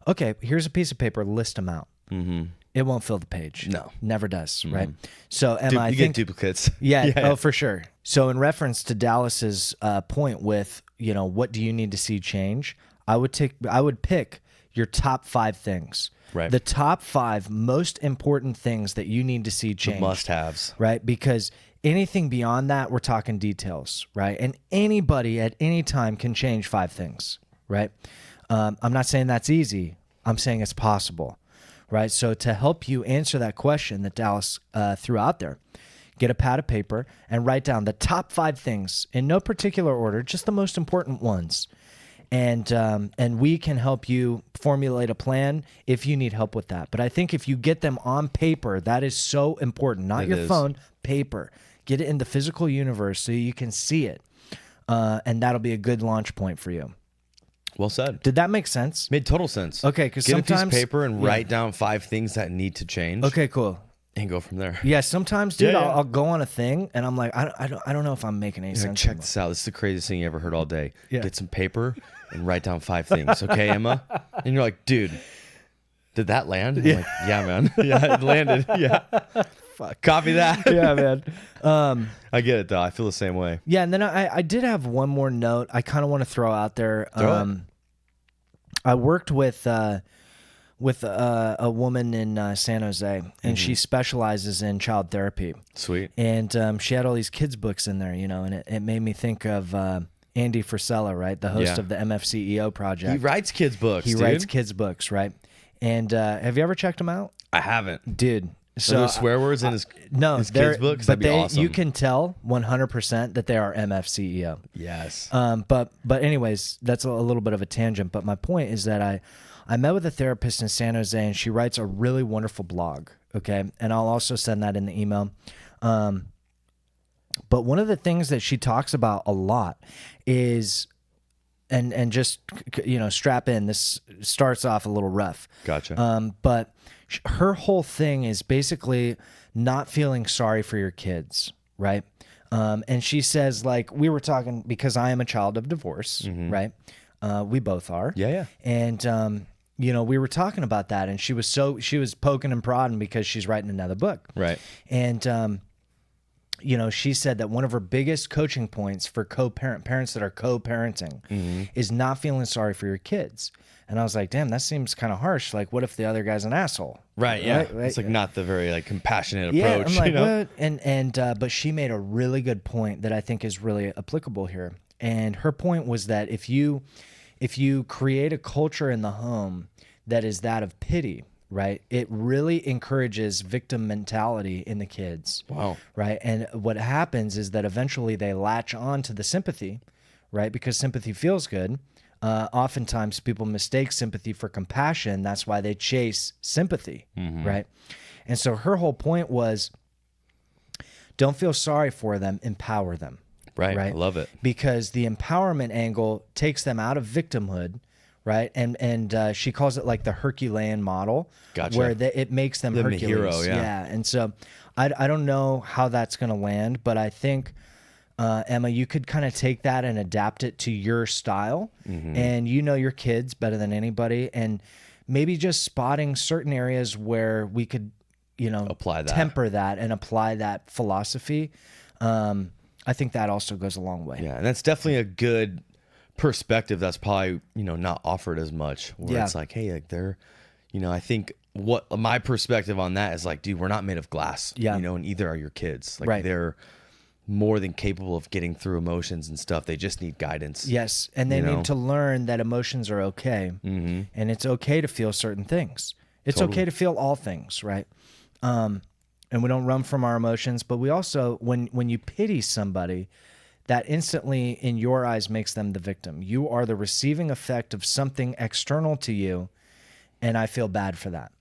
okay, here's a piece of paper, list them out. Mm-hmm. It won't fill the page. No. Never does, right? So Emma, you get duplicates. Yeah, oh, for sure. So in reference to Dallas's point with, what do you need to see change? I would pick your top 5 things. Right. The top 5 most important things that you need to see change. The must-haves. Right? Because anything beyond that, we're talking details, right? And anybody at any time can change 5 things, right? I'm not saying that's easy. I'm saying it's possible, right? So to help you answer that question that Dallas threw out there, get a pad of paper and write down the top 5 things in no particular order, just the most important ones. And we can help you formulate a plan if you need help with that. But I think if you get them on paper, that is so important. Not your phone, paper. Get it in the physical universe so you can see it. And that'll be a good launch point for you. Well said. Did that make sense? Made total sense. Okay, because get sometimes... a piece of paper and write down 5 things that need to change. Okay, cool. And go from there. Yeah, sometimes, dude, I'll go on a thing and I'm like, I don't know if I'm making any sense. Check this out. This is the craziest thing you ever heard all day. Yeah. Get some paper and write down 5 things. Okay, Emma? And you're like, dude, did that land? And I'm like, yeah, man. Yeah, it landed. Yeah. Fuck. Copy that. Yeah, man. I get it, though. I feel the same way. Yeah, and then I did have one more note I kind of want to throw out there. I worked with a woman in San Jose, and she specializes in child therapy. Sweet. And she had all these kids' books in there, and it made me think of Andy Frisella, right? The host of the MFCEO project. He writes kids' books, He writes kids' books, right? And have you ever checked him out? I haven't. Dude. So, are there swear words in his kids' books? But That'd be awesome. You can tell 100% that they are MFCEO. Yes. But anyways, that's a little bit of a tangent. But my point is that I met with a therapist in San Jose, and she writes a really wonderful blog. Okay, and I'll also send that in the email. But one of the things that she talks about a lot is, and just strap in. This starts off a little rough. Gotcha. But her whole thing is basically not feeling sorry for your kids, right? And she says, like, we were talking, because I am a child of divorce, right? We both are. Yeah. And we were talking about that, and she was poking and prodding because she's writing another book. Right. And she said that one of her biggest coaching points for parents that are co-parenting is not feeling sorry for your kids. And I was like, damn, that seems kind of harsh. Like, what if the other guy's an asshole? Right. Yeah. Right? It's like not the very compassionate approach. Yeah. I'm like, what? And but she made a really good point that I think is really applicable here. And her point was that if you create a culture in the home that is that of pity, right, it really encourages victim mentality in the kids. Wow. Right. And what happens is that eventually they latch on to the sympathy, right, because sympathy feels good. Oftentimes people mistake sympathy for compassion. That's why they chase sympathy, right? And so her whole point was, don't feel sorry for them, empower them. Right. I love it. Because the empowerment angle takes them out of victimhood, right? And she calls it like the Herculean model. Gotcha. Where it makes them Hercules. Hero, yeah. And so I don't know how that's going to land, but I think, Emma, you could kind of take that and adapt it to your style. And your kids better than anybody. And maybe just spotting certain areas where we could, apply that, temper that and apply that philosophy. I think that also goes a long way. Yeah, and that's definitely a good perspective that's probably, not offered as much. Where it's like, hey, they're, I think what my perspective on that is like, dude, we're not made of glass. Yeah. And either are your kids. Like, right. They're more than capable of getting through emotions and stuff. They just need guidance. Yes, and they need to learn that emotions are okay. And it's okay to feel certain things. It's okay to feel all things, right? And we don't run from our emotions, but we also, when you pity somebody, that instantly in your eyes makes them the victim. You are the receiving effect of something external to you, and I feel bad for that,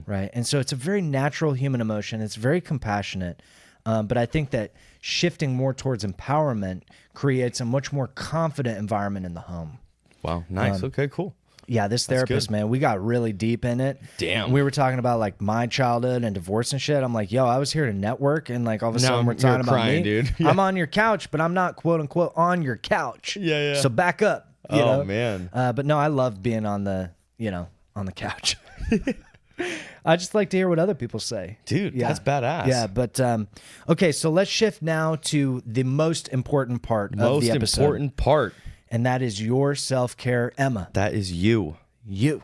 right? And so it's a very natural human emotion. It's very compassionate, but I think that shifting more towards empowerment creates a much more confident environment in the home. Wow, nice. Okay, cool. Yeah, this therapist, man, we got really deep in it. Damn. We were talking about like my childhood and divorce and shit. I'm like, yo, I was here to network, and like all of a sudden we're talking about me. Dude. Yeah. I'm on your couch, but I'm not quote unquote on your couch. Yeah. So back up. You know? Man. But no, I love being on the couch. I just like to hear what other people say. Dude, that's badass. Yeah, but okay, so let's shift now to the most important part of the episode. Most important part. And that is your self-care, Emma. That is you. You.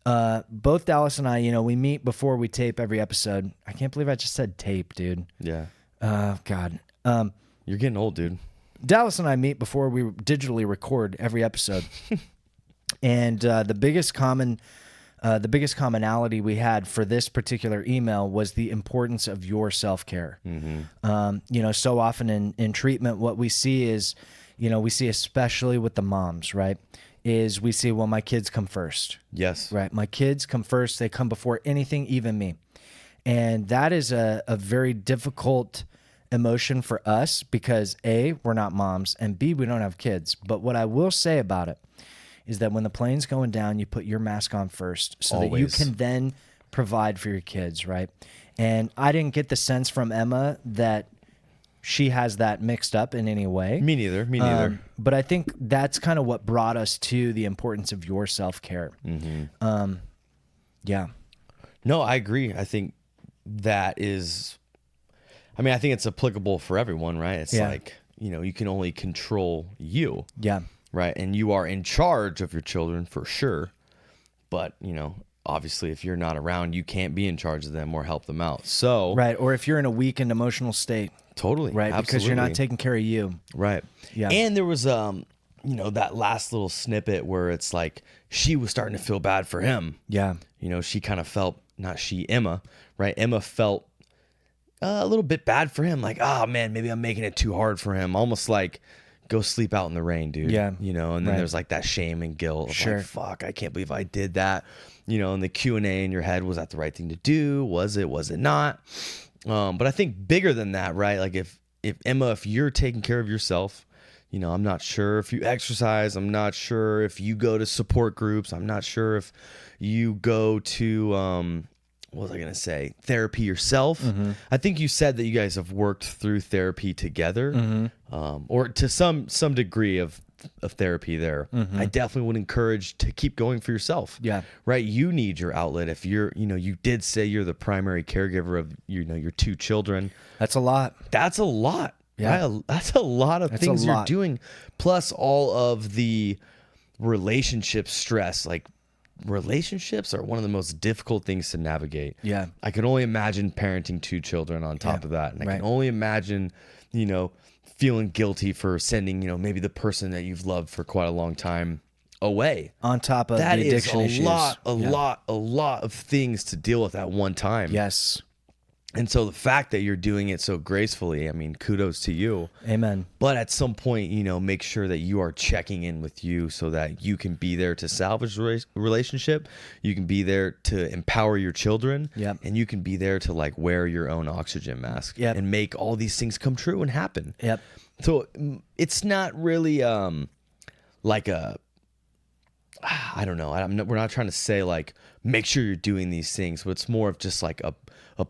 Both Dallas and I, we meet before we tape every episode. I can't believe I just said tape, dude. Yeah. God. You're getting old, dude. Dallas and I meet before we digitally record every episode. And the biggest commonality we had for this particular email was the importance of your self-care. So often in treatment, what we see is, we see especially with the moms, right, is we see, well, my kids come first. Yes. Right. My kids come first. They come before anything, even me. And that is a very difficult emotion for us because A, we're not moms, and B, we don't have kids. But what I will say about it is that when the plane's going down, you put your mask on first so that you can then provide for your kids, right? And I didn't get the sense from Emma that she has that mixed up in any way. Me neither. But I think that's kind of what brought us to the importance of your self-care. Yeah. No, I agree. I think that is, I think it's applicable for everyone, right? It's like, you can only control you. Yeah. Right. And you are in charge of your children for sure. But, obviously if you're not around, you can't be in charge of them or help them out. So, right. Or if you're in a weakened emotional state. Totally. Right. Absolutely. Because you're not taking care of you. Right. Yeah. And there was, that last little snippet where it's like she was starting to feel bad for him. Yeah. She kind of felt, not she, Emma, right? Emma felt a little bit bad for him. Like, oh man, maybe I'm making it too hard for him. Almost like, go sleep out in the rain, dude. Yeah. And then there's like that shame and guilt of like, fuck, I can't believe I did that. And the Q&A in your head, was that the right thing to do? Was it not? But I think bigger than that, right? Like if Emma, if you're taking care of yourself, I'm not sure if you exercise. I'm not sure if you go to support groups. I'm not sure if you go to, what was I going to say? Therapy yourself. I think you said that you guys have worked through therapy together, or to some degree of therapy there. I definitely would encourage to keep going for yourself. Yeah. Right. You need your outlet. If you're, you did say you're the primary caregiver of, your two children. That's a lot. That's a lot. Yeah. Right? That's a lot of things you're doing. Plus all of the relationship stress, like, relationships are one of the most difficult things to navigate. Yeah. I can only imagine parenting two children on top of that. And I can only imagine, feeling guilty for sending, maybe the person that you've loved for quite a long time away. On top of that the addiction issues. That is a lot of things to deal with at one time. Yes. And so the fact that you're doing it so gracefully, kudos to you. Amen. But at some point, make sure that you are checking in with you so that you can be there to salvage the relationship. You can be there to empower your children. Yep. And you can be there to like wear your own oxygen mask. Yep. And make all these things come true and happen. Yep. So it's not really like a, I don't know. We're not trying to say like, make sure you're doing these things, but it's more of just like a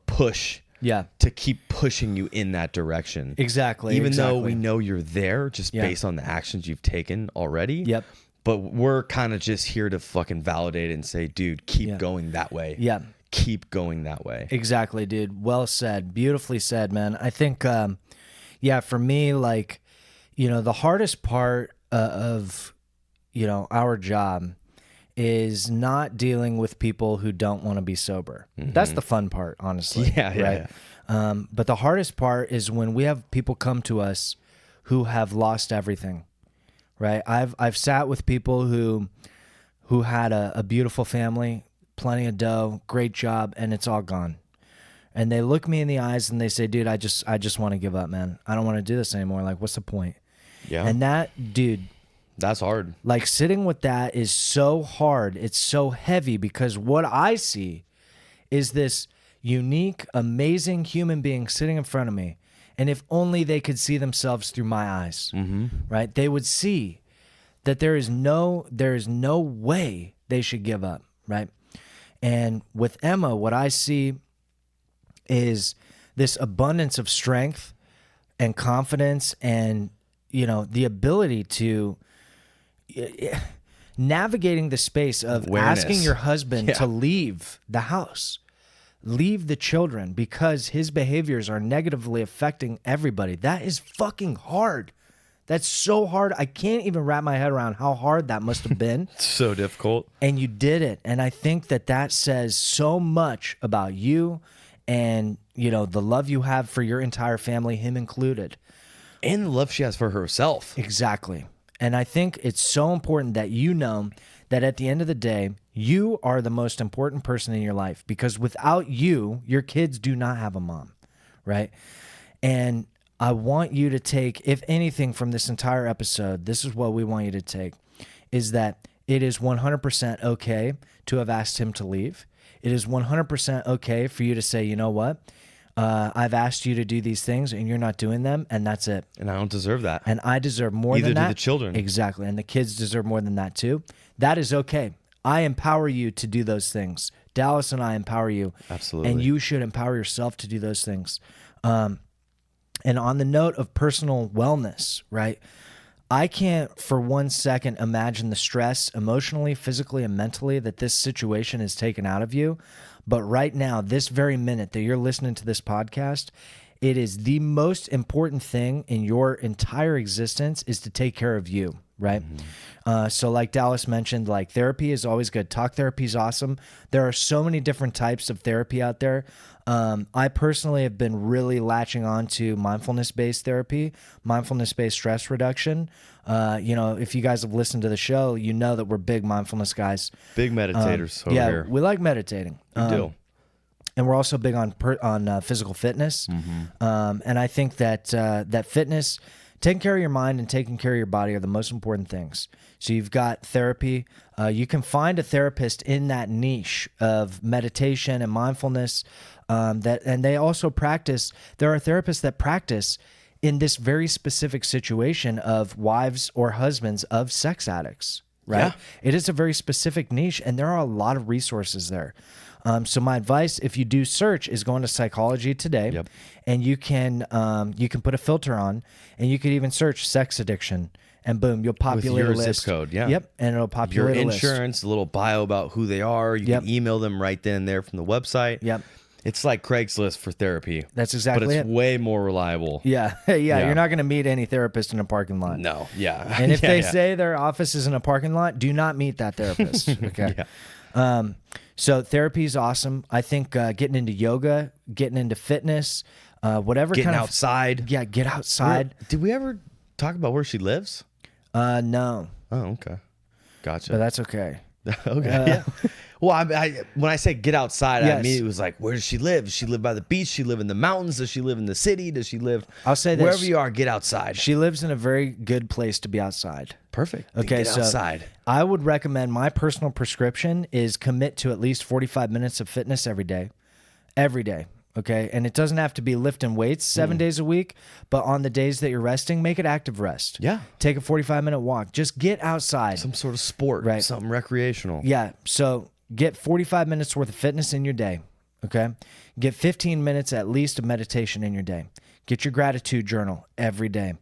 push to keep pushing you in that direction. Exactly. Even though we know you're there just based on the actions you've taken already. Yep. But we're kind of just here to fucking validate it and say, dude, keep going that way. Yeah. Keep going that way. Exactly, dude. Well said. Beautifully said, man. I think, for me, like, the hardest part of, our job is not dealing with people who don't want to be sober. That's the fun part, honestly. Yeah. But the hardest part is when we have people come to us who have lost everything, right? I've sat with people who had a beautiful family. plenty of dough, great job, and it's all gone. And they look me in the eyes and they say, dude, I just want to give up, man. I don't want to do this anymore. Like, what's the point? Yeah. And that, dude, that's hard. Like, sitting with that is so hard. It's so heavy, because what I see is this unique, amazing human being sitting in front of me. And if only they could see themselves through my eyes, right? They would see that there is no way they should give up, right? And with Emma, what I see is this abundance of strength and confidence, and, you know, the ability to navigating the space of awareness. Asking your husband to leave the house, leave the children, because his behaviors are negatively affecting everybody. That is fucking hard. That's so hard. I can't even wrap my head around how hard that must have been. So difficult. And you did it. And I think that says so much about you, and, you know, the love you have for your entire family, him included. And the love she has for herself. Exactly. And I think it's so important that you know that at the end of the day, you are the most important person in your life, because without you, your kids do not have a mom, right? And I want you to take, if anything from this entire episode, this is what we want you to take, is that it is 100% okay to have asked him to leave. It is 100% okay for you to say, you know what? I've asked you to do these things and you're not doing them, and that's it. And I don't deserve that. And I deserve more Neither than that. do the children. Exactly. And the kids deserve more than that too. That is okay. I empower you to do those things. Dallas and I empower you. Absolutely. And you should empower yourself to do those things. And on the note of personal wellness, right? I can't for 1 second imagine the stress emotionally, physically, and mentally that this situation has taken out of you. But right now, this very minute that you're listening to this podcast, it is the most important thing in your entire existence is to take care of you, right? So like Dallas mentioned, like, therapy is always good. Talk therapy is awesome. There are so many different types of therapy out there. I personally have been really latching on to mindfulness-based therapy, mindfulness-based stress reduction. You know, if you guys have listened to the show, you know that we're big mindfulness guys. Big meditators over here. We like meditating. We do. And we're also big on physical fitness. And I think that that fitness, taking care of your mind and taking care of your body are the most important things. So you've got therapy. You can find a therapist in that niche of meditation and mindfulness. And they also practice. There are therapists that practice in this very specific situation of wives or husbands of sex addicts, right? Yeah. It is a very specific niche, and there are a lot of resources there. So my advice, if you do search, is going to Psychology Today. Yep. And you can put a filter on, and you could even search sex addiction, and boom, you'll populate your a list. zip code, yeah. Yep, and it'll populate Your a list. insurance, a little bio about who they are. You can email them right then and there from the website. Yep. It's like Craigslist for therapy. That's exactly But it's way more reliable. Yeah. You're not going to meet any therapist in a parking lot. No, yeah. And if they say their office is in a parking lot, do not meet that therapist. Okay. So therapy is awesome. I think getting into yoga, getting into fitness, whatever Getting kind of outside. Yeah, get outside. Did we ever talk about where she lives? No. Oh, okay. Gotcha. But that's okay. Okay. Yeah. Well, I when I say get outside, Yes. I mean, it was like, where does she live? Does she live by the beach? Does she live in the mountains? Does she live in the city? Does she live? I'll say this. Wherever you are, get outside. She lives in a very good place to be outside. Perfect. Then Okay, get so outside. I would recommend, my personal prescription is commit to at least 45 minutes of fitness every day. Every day. Okay. And it doesn't have to be lifting weights 7 days a week, but on the days that you're resting, make it active rest. Yeah. Take a 45-minute walk. Just get outside. Some sort of sport, Right. something recreational. Yeah. So get 45 minutes worth of fitness in your day. Okay. Get 15 minutes at least of meditation in your day. Get your gratitude journal every day.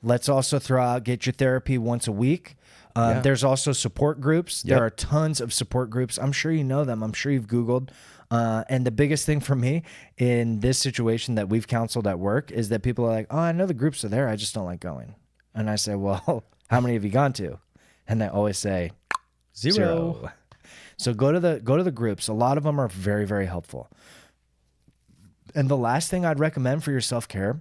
Let's also throw out, get your therapy once a week. There's also support groups. There are tons of support groups. I'm sure you know them. I'm sure you've Googled. And the biggest thing for me in this situation that we've counseled at work is that people are like, oh, I know the groups are there. I just don't like going. And I say, well, how many have you gone to? And they always say, zero. So go to the groups. A lot of them are very, very helpful. And the last thing I'd recommend for your self-care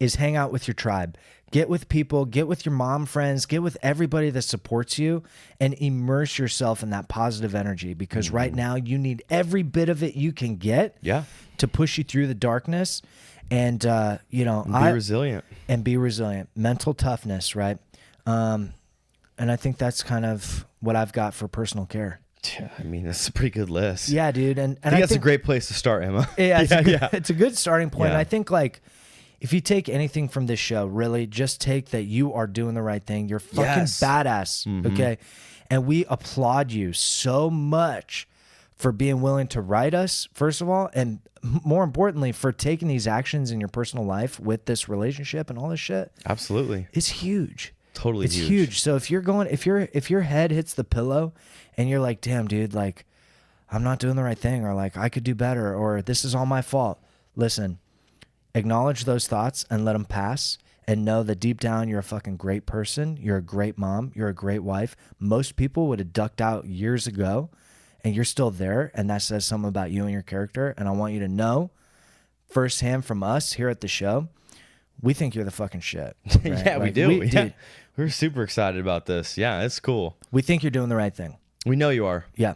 is hang out with your tribe. Get with people, get with your mom friends, get with everybody that supports you, and immerse yourself in that positive energy, because right now you need every bit of it you can get to push you through the darkness. And, you know, be resilient. And be resilient. Mental toughness, right? And I think that's kind of what I've got for personal care. Yeah, I mean, that's a pretty good list. Yeah, dude. And I think that's a great place to start, Emma. Yeah, it's a good starting point. And I think, like, if you take anything from this show, really, just take that you are doing the right thing. You're fucking badass, okay? And we applaud you so much for being willing to write us, first of all, and more importantly, for taking these actions in your personal life with this relationship and all this shit. Absolutely. It's huge. Totally it's huge. So if your head hits the pillow and you're like, damn, dude, like, I'm not doing the right thing, or like, I could do better, or this is all my fault. Listen, acknowledge those thoughts and let them pass, and know that deep down you're a fucking great person. You're a great mom. You're a great wife. Most people would have ducked out years ago, and you're still there, and that says something about you and your character. And I want you to know firsthand from us here at the show, we think you're the fucking shit. Right? Yeah, like, we do. Dude, we're super excited about this. Yeah, it's cool. We think you're doing the right thing. We know you are. Yeah.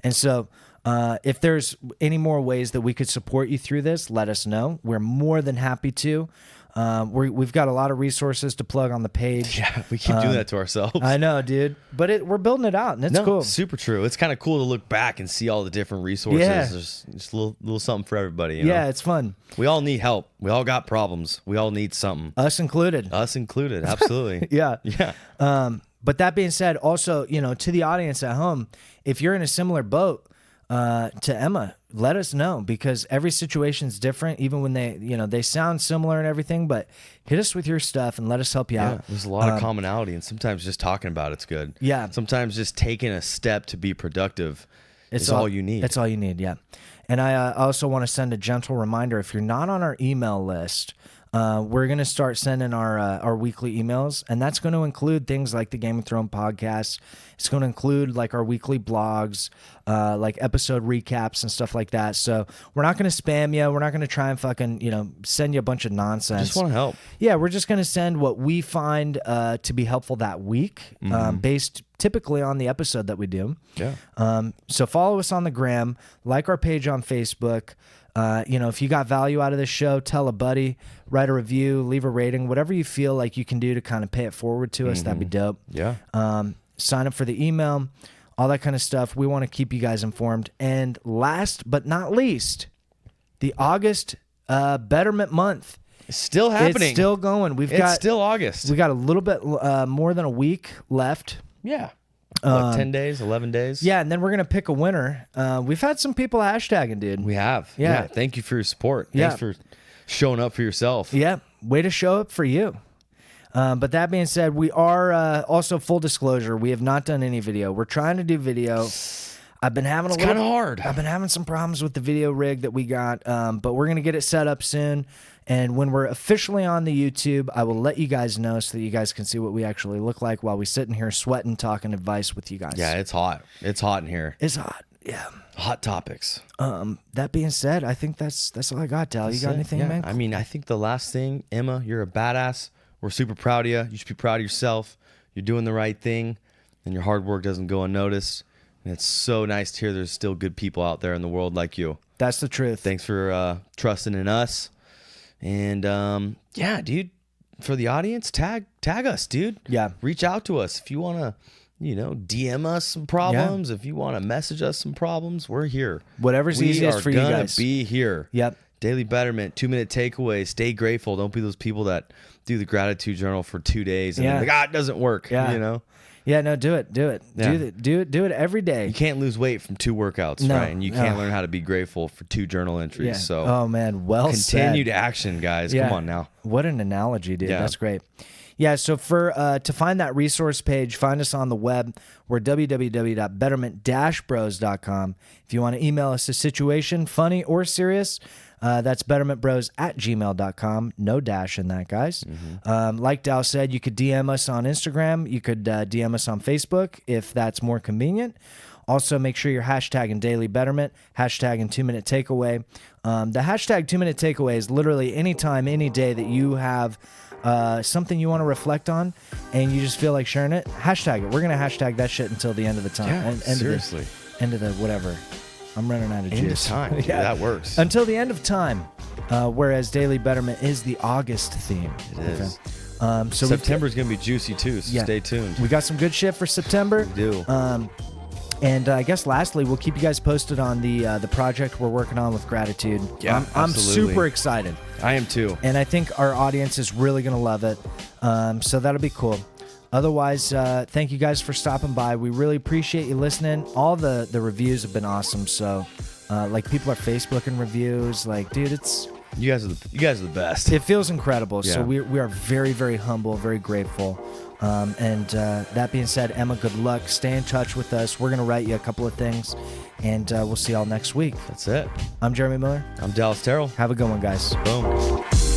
And so if there's any more ways that we could support you through this, let us know. We're more than happy to. We've got a lot of resources to plug on the page. Yeah, we keep doing that to ourselves. I know, dude. But we're building it out, and it's cool. Super true. It's kind of cool to look back and see all the different resources. Yeah. There's just a little something for everybody. You know? Yeah, it's fun. We all need help. We all got problems. We all need something. Us included. Us included. Absolutely. Yeah. Yeah. But that being said, also, you know, to the audience at home, if you're in a similar boat to Emma, let us know, because every situation's different, even when they sound similar and everything, but hit us with your stuff and let us help you out. There's a lot of commonality, and sometimes just talking about it's good. Yeah. Sometimes just taking a step to be productive is all you need. That's all you need, yeah. And I also want to send a gentle reminder, if you're not on our email list, we're going to start sending our weekly emails, and that's going to include things like the Game of Thrones podcast. It's going to include like our weekly blogs, like episode recaps and stuff like that. So we're not going to spam you. We're not going to try and fucking, send you a bunch of nonsense. Just want to help. Yeah, we're just going to send what we find to be helpful that week, based typically on the episode that we do. Yeah. So follow us on the gram, like our page on Facebook. If you got value out of this show, tell a buddy, write a review, leave a rating, whatever you feel like you can do to kind of pay it forward to us. That'd be dope. Yeah. Sign up for the email, all that kind of stuff. We want to keep you guys informed. And last but not least, the August Betterment month. It's still happening. It's still going. It's still August. We got a little bit more than a week left. Yeah. 10 days, 11 days? Yeah, and then we're going to pick a winner. We've had some people hashtagging, dude. We have. Yeah. Thank you for your support. Thanks for showing up for yourself. Yeah. Way to show up for you. But that being said, we are also, full disclosure, we have not done any video. We're trying to do video. I've been having kind of hard. I've been having some problems with the video rig that we got, but we're going to get it set up soon. And when we're officially on the YouTube, I will let you guys know so that you guys can see what we actually look like while we sit in here sweating, talking advice with you guys. Yeah, it's hot. It's hot in here. It's hot. Yeah. Hot topics. That being said, I think that's all I got, Dal. You got anything, man? I mean, I think the last thing, Emma, you're a badass. We're super proud of you. You should be proud of yourself. You're doing the right thing, and your hard work doesn't go unnoticed. And it's so nice to hear there's still good people out there in the world like you. That's the truth. Thanks for trusting in us. And dude, for the audience, tag us, dude. Yeah. Reach out to us if you want to, DM us some problems. If you want to message us some problems, we're here. Whatever's easiest for you guys. We are gonna be here. Yep. Daily Betterment, 2-minute takeaway. Stay grateful. Don't be those people that do the gratitude journal for 2 days and then it doesn't work. Yeah. Yeah, no, do it. Yeah. Do it every day. You can't lose weight from 2 workouts, right? And you can't learn how to be grateful for 2 journal entries. Yeah. So, oh man, continued action, guys. Yeah. Come on now. What an analogy, dude. Yeah. That's great. Yeah, so for to find that resource page, find us on the web. We're www.betterment-bros.com. If you want to email us a situation, funny or serious, that's bettermentbros@gmail.com. No dash in that, guys. Like Dal said, you could DM us on Instagram. You could DM us on Facebook if that's more convenient. Also, make sure you're hashtagging Daily Betterment, hashtagging 2-Minute Takeaway. The hashtag 2-Minute Takeaway is literally any time, any day that you have something you want to reflect on and you just feel like sharing it, hashtag it. We're going to hashtag that shit until the end of the time. Yeah, seriously. End of the whatever. I'm running out of juice. End of time. Yeah, that works. Until the end of time. Whereas Daily Betterment is the August theme. It is. So September is going to be juicy too, so stay tuned. We got some good shit for September. We do. And I guess lastly, we'll keep you guys posted on the project we're working on with Gratitude. Yeah, I'm super excited. I am too. And I think our audience is really going to love it. So that'll be cool. Otherwise, thank you guys for stopping by. We really appreciate you listening. All the reviews have been awesome. So, like, people are Facebooking reviews. Like, dude, you guys are the best. It feels incredible. Yeah. So we are very, very humble, very grateful. And that being said, Emma, good luck. Stay in touch with us. We're going to write you a couple of things, and we'll see y'all next week. That's it. I'm Jeremy Miller. I'm Dallas Terrell. Have a good one, guys. Boom.